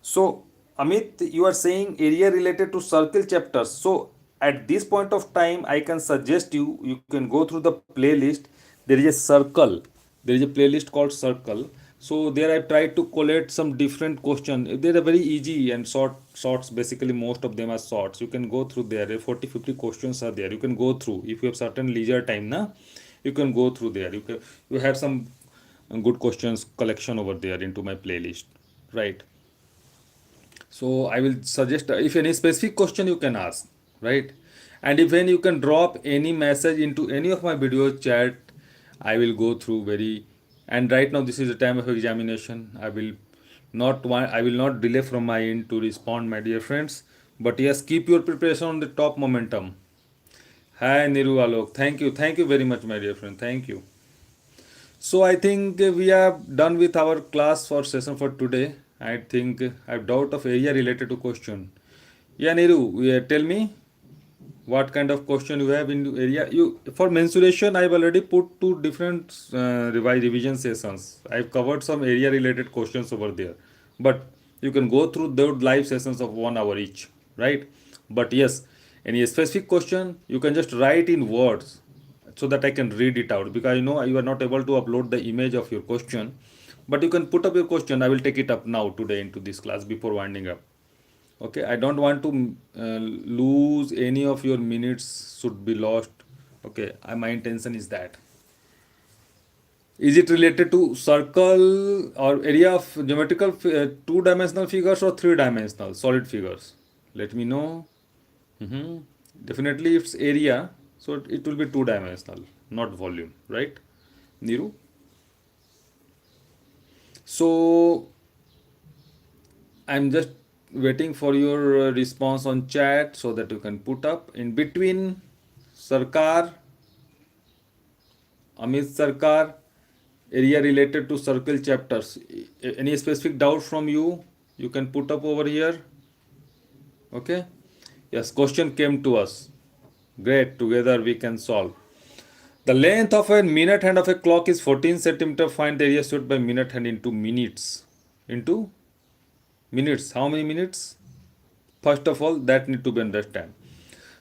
So, Amit, you are saying area related to circle chapters. So, at this point of time, I can suggest you can go through the playlist. There is a circle. There is a playlist called Circle. So there I try to collect some different questions. They are very easy and shorts. Basically, most of them are shorts. You can go through there. 40-50 questions are there. You can go through if you have certain leisure time. Na, you can go through there. You have some good questions collection over there into my playlist, right? So I will suggest if any specific question you can ask, right? And even you can drop any message into any of my video chat, I will go through very. And right now this is the time of examination. I will not delay from my end to respond, my dear friends. But yes, keep your preparation on the top momentum. Hi Niru Alok, thank you very much, my dear friend. Thank you. So I think we are done with our class for session for today. I think I have doubt of area related to question. Yeah, Niru, tell me what kind of question you have in the area. You for mensuration, I've already put two different revision sessions. I've covered some area related questions over there, but you can go through those live sessions of 1 hour each, right? But yes, any specific question you can just write in words so that I can read it out, because I know you are not able to upload the image of your question, but you can put up your question. I will take it up now today into this class before winding up. Okay, I don't want to lose any of your minutes should be lost. Okay, my intention is that. Is it related to circle or area of geometrical two-dimensional figures or three-dimensional solid figures? Let me know. Hmm. Definitely, it's area, so it will be two-dimensional, not volume, right, Niru? So I'm just waiting for your response on chat so that you can put up in between. Sarkar, Amit Sarkar, area related to circle chapters. Any specific doubt from you? You can put up over here. Okay. Yes, question came to us. Great, together we can solve. The length of a minute hand of a clock is 14 centimeter. Find the area stood by minute hand into minutes. Into minutes. How many minutes? First of all, that need to be understand.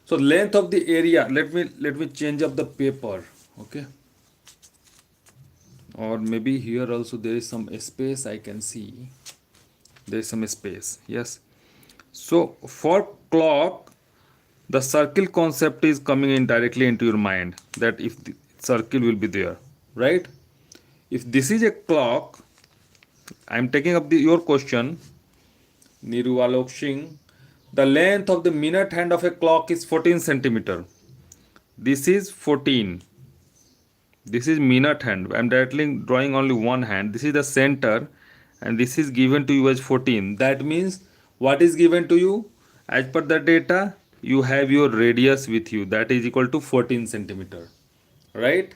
So length of the area. Let me change up the paper. Okay. Or maybe here also there is some space. I can see there is some space. Yes. So for clock, the circle concept is coming in directly into your mind, that if the circle will be there, right? If this is a clock, I am taking up your question, Niru Alok Singh. The length of the minute hand of a clock is 14 centimeter. This is 14. This is minute hand. I am directly drawing only one hand. This is the center, and this is given to you as 14. That means what is given to you? As per the data, you have your radius with you. That is equal to 14 centimeter. Right?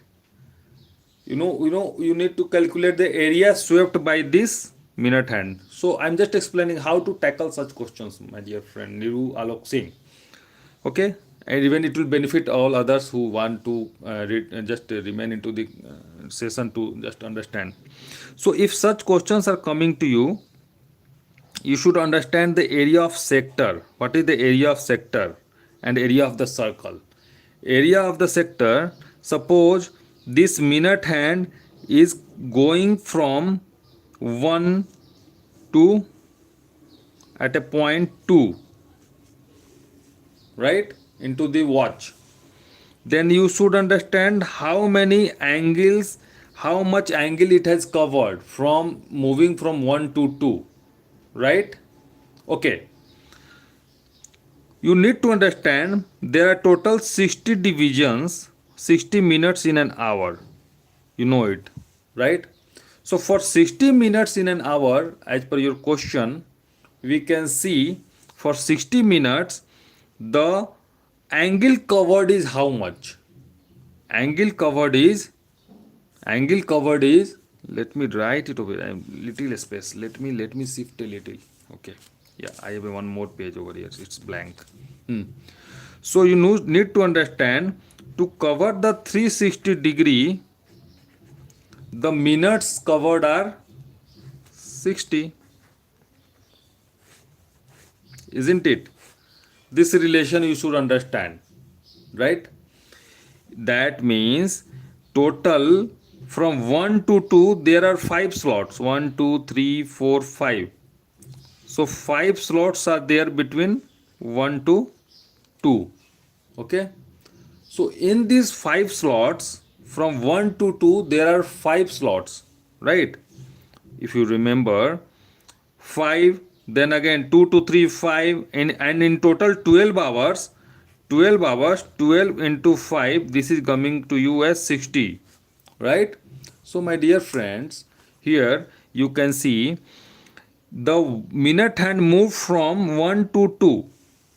You need to calculate the area swept by this minute hand. So I'm just explaining how to tackle such questions, my dear friend Niru Alok Singh. Okay, and even it will benefit all others who want to just remain into the session to just understand. So if such questions are coming to you, you should understand the area of sector. What is the area of sector and area of the circle? Area of the sector, suppose this minute hand is going from 1 to at a point 2, right, into the watch. Then you should understand how many angles, how much angle it has covered from moving from 1 to 2, right? Okay, you need to understand there are total 60 divisions, 60 minutes in an hour. You know it, right? So for 60 minutes in an hour, as per your question, we can see for 60 minutes the angle covered is how much? Angle covered is let me write it over. I'm little space. Let me shift a little. Okay. Yeah, I have one more page over here. It's blank. So you need to understand, to cover the 360-degree, the minutes covered are 60, isn't it? This relation you should understand, right? That means total from 1 to 2 there are 5 slots. 1, 2, 3, 4, 5. So 5 slots are there between 1 to 2. Okay. So in these 5 slots from 1 to 2 there are 5 slots, right? If you remember, 5, then again 2 to 3, 5, and in total 12 hours. 12 hours, 12 into 5, this is coming to you as 60, right? So my dear friends, here you can see the minute hand moved from 1 to 2.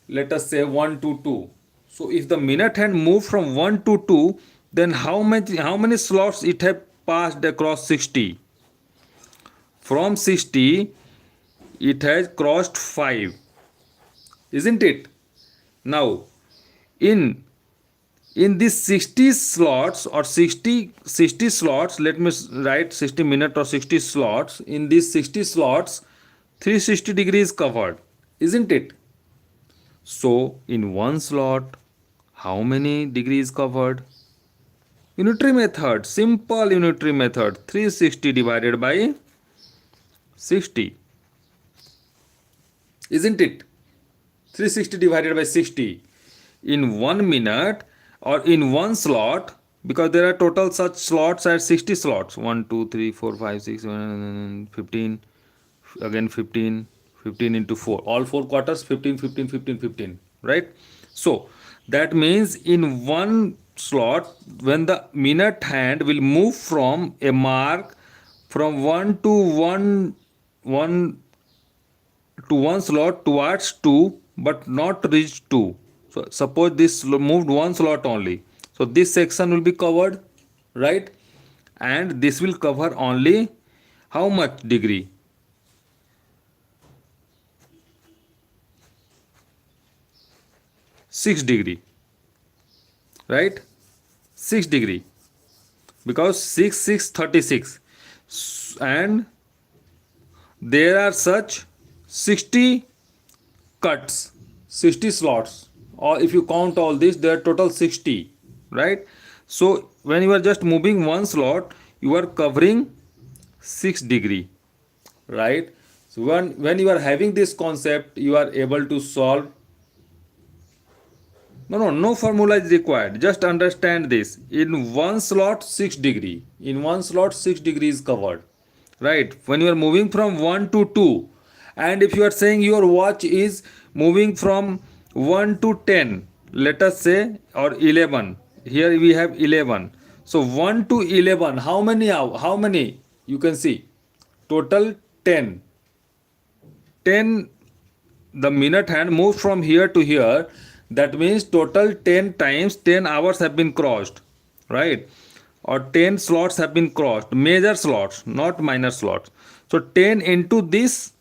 Let us say 1 to 2. So if the minute hand moved from 1 to 2, then how many slots it have passed across 60? From 60 it has crossed 5, isn't it? Now in these 60 slots or 60 slots, let me write 60 minute or 60 slots. In these 60 slots, 360 degrees covered, isn't it? So in one slot, how many degrees covered? Unitary method, simple unitary method, 360 divided by 60, isn't it? 360 divided by 60. In 1 minute or in one slot, because there are total such slots as 60 slots, 1, 2, 3, 4, 5, 6, 7, 15, again 15, 15 into 4, all 4 quarters, 15, 15, 15, 15, right? So that means in one slot, when the minute hand will move from a mark from 1 to 1 to one slot towards 2 but not reach 2. So suppose this moved one slot only. So this section will be covered, right? And this will cover only how much degree? 6 degree, right? 6 degree, because 6 6 36, and there are such 60 cuts, 60 slots, or if you count all this there are total 60, right? So when you are just moving one slot you are covering 6 degree, right? So when you are having this concept you are able to solve. No formula is required. Just understand this. In one slot, 6 degree. In one slot, 6 degrees covered. Right? When you are moving from 1 to 2, and if you are saying your watch is moving from 1 to 10, let us say, or 11. Here we have 11. So 1 to 11, how many? How many? You can see. Total 10. 10, the minute hand moves from here to here, that means total 10 times 10 hours have been crossed, right? Or 10 slots have been crossed, major slots, not minor slots. So 10 into this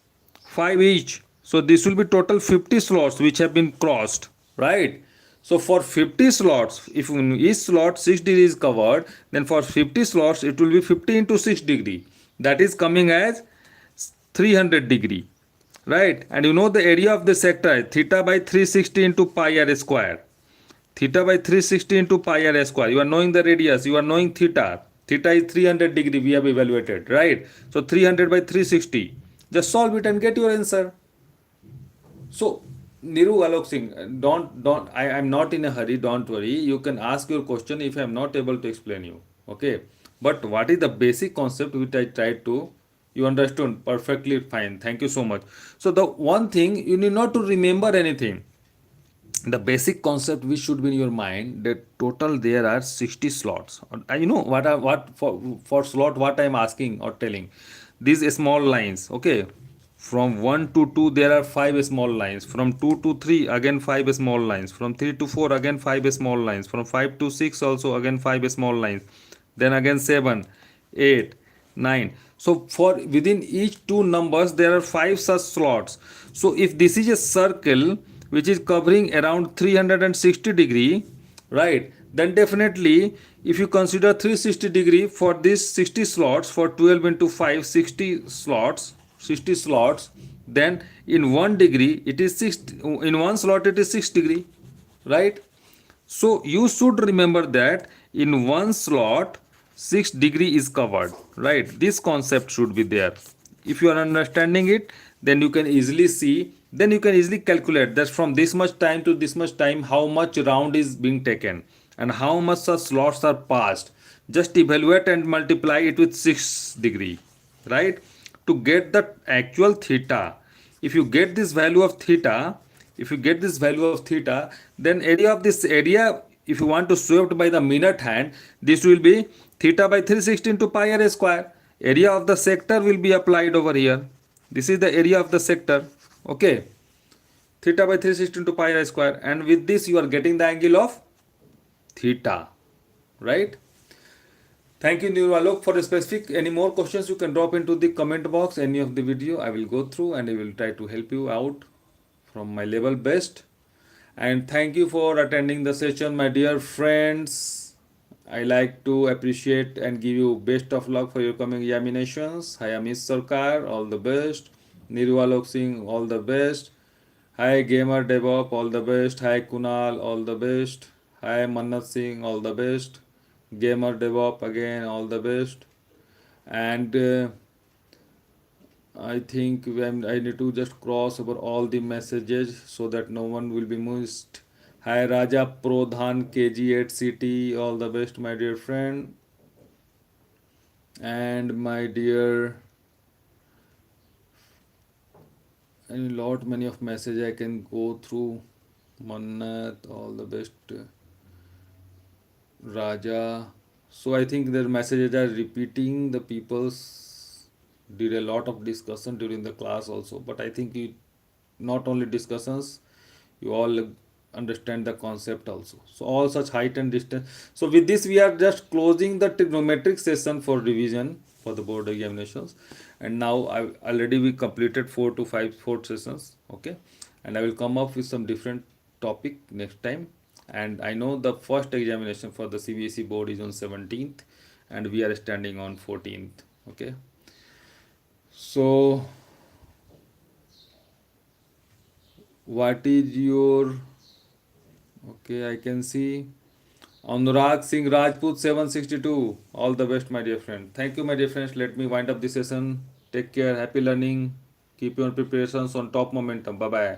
5 each, so this will be total 50 slots which have been crossed, right? So for 50 slots, if in each slot 6 degrees is covered, then for 50 slots it will be 50 into 6 degree, that is coming as 300 degree, right? And you know the area of the sector, theta by 360 into pi r square. Theta by 360 into pi r square. You are knowing the radius, you are knowing theta. Theta is 300 degree, we have evaluated, right? So 300 by 360. Just solve it and get your answer. So Niru Alok Singh, I am not in a hurry, don't worry. You can ask your question if I am not able to explain you. Okay. But what is the basic concept which I tried to, you understood perfectly fine. Thank you so much. So the one thing, you need not to remember anything. The basic concept which should be in your mind, that total there are 60 slots. You know what for slot what I am asking or telling. These small lines, okay. From 1 to 2 there are 5 small lines. From 2 to 3 again 5 small lines. From 3 to 4 again 5 small lines. From 5 to 6 also again 5 small lines. Then again 7, 8, 9. So for within each two numbers there are 5 such slots. So if this is a circle which is covering around 360 degree, right, then definitely if you consider 360 degree for these 60 slots, for 12 into 5, 60 slots, 60 slots, then in 1 degree it is 6, in one slot it is 6 degree, right? So you should remember that in one slot 6 degree is covered, right? This concept should be there. If you are understanding it, then you can easily see, then you can easily calculate that from this much time to this much time how much round is being taken and how much such slots are passed. Just evaluate and multiply it with 6 degree, right? To get the actual theta. If you get this value of theta, if you get this value of theta, then area of this area, if you want to show it by the minute hand, this will be theta by 360 into pi r square. Area of the sector will be applied over here. This is the area of the sector. Okay. Theta by 360 into pi r square. And with this you are getting the angle of theta. Right? Thank you, Nirvalok, for the specific. Any more questions you can drop into the comment box. Any of the video I will go through and I will try to help you out from my level best. And thank you for attending the session, my dear friends. I like to appreciate and give you best of luck for your coming examinations. Hi, Amish Sarkar, all the best. Nirvalok Singh, all the best. Hi, Gamer Devop, all the best. Hi, Kunal, all the best. Hi, Mannat Singh, all the best. Gamer Devop again, all the best. And I think I need to just cross over all the messages so that no one will be missed. Hi Raja Prodhan KG8CT, all the best, my dear friend. And my dear, a lot many of messages I can go through. Mannat, all the best. Raja. So I think their messages are repeating. The people's did a lot of discussion during the class also. But I think you not only discussions, you all understand the concept also. So all such height and distance. So with this we are just closing the trigonometric session for revision for the board examinations. And now I already we completed 4 sessions. Okay, and I will come up with some different topic next time. And I know the first examination for the CBSE board is on 17th and we are standing on 14th. Okay, so what is your, okay, I can see Anurag Singh Rajput 762, all the best, my dear friend. Thank you, my dear friends. Let me wind up the session. Take care, happy learning, keep your preparations on top momentum. Bye bye.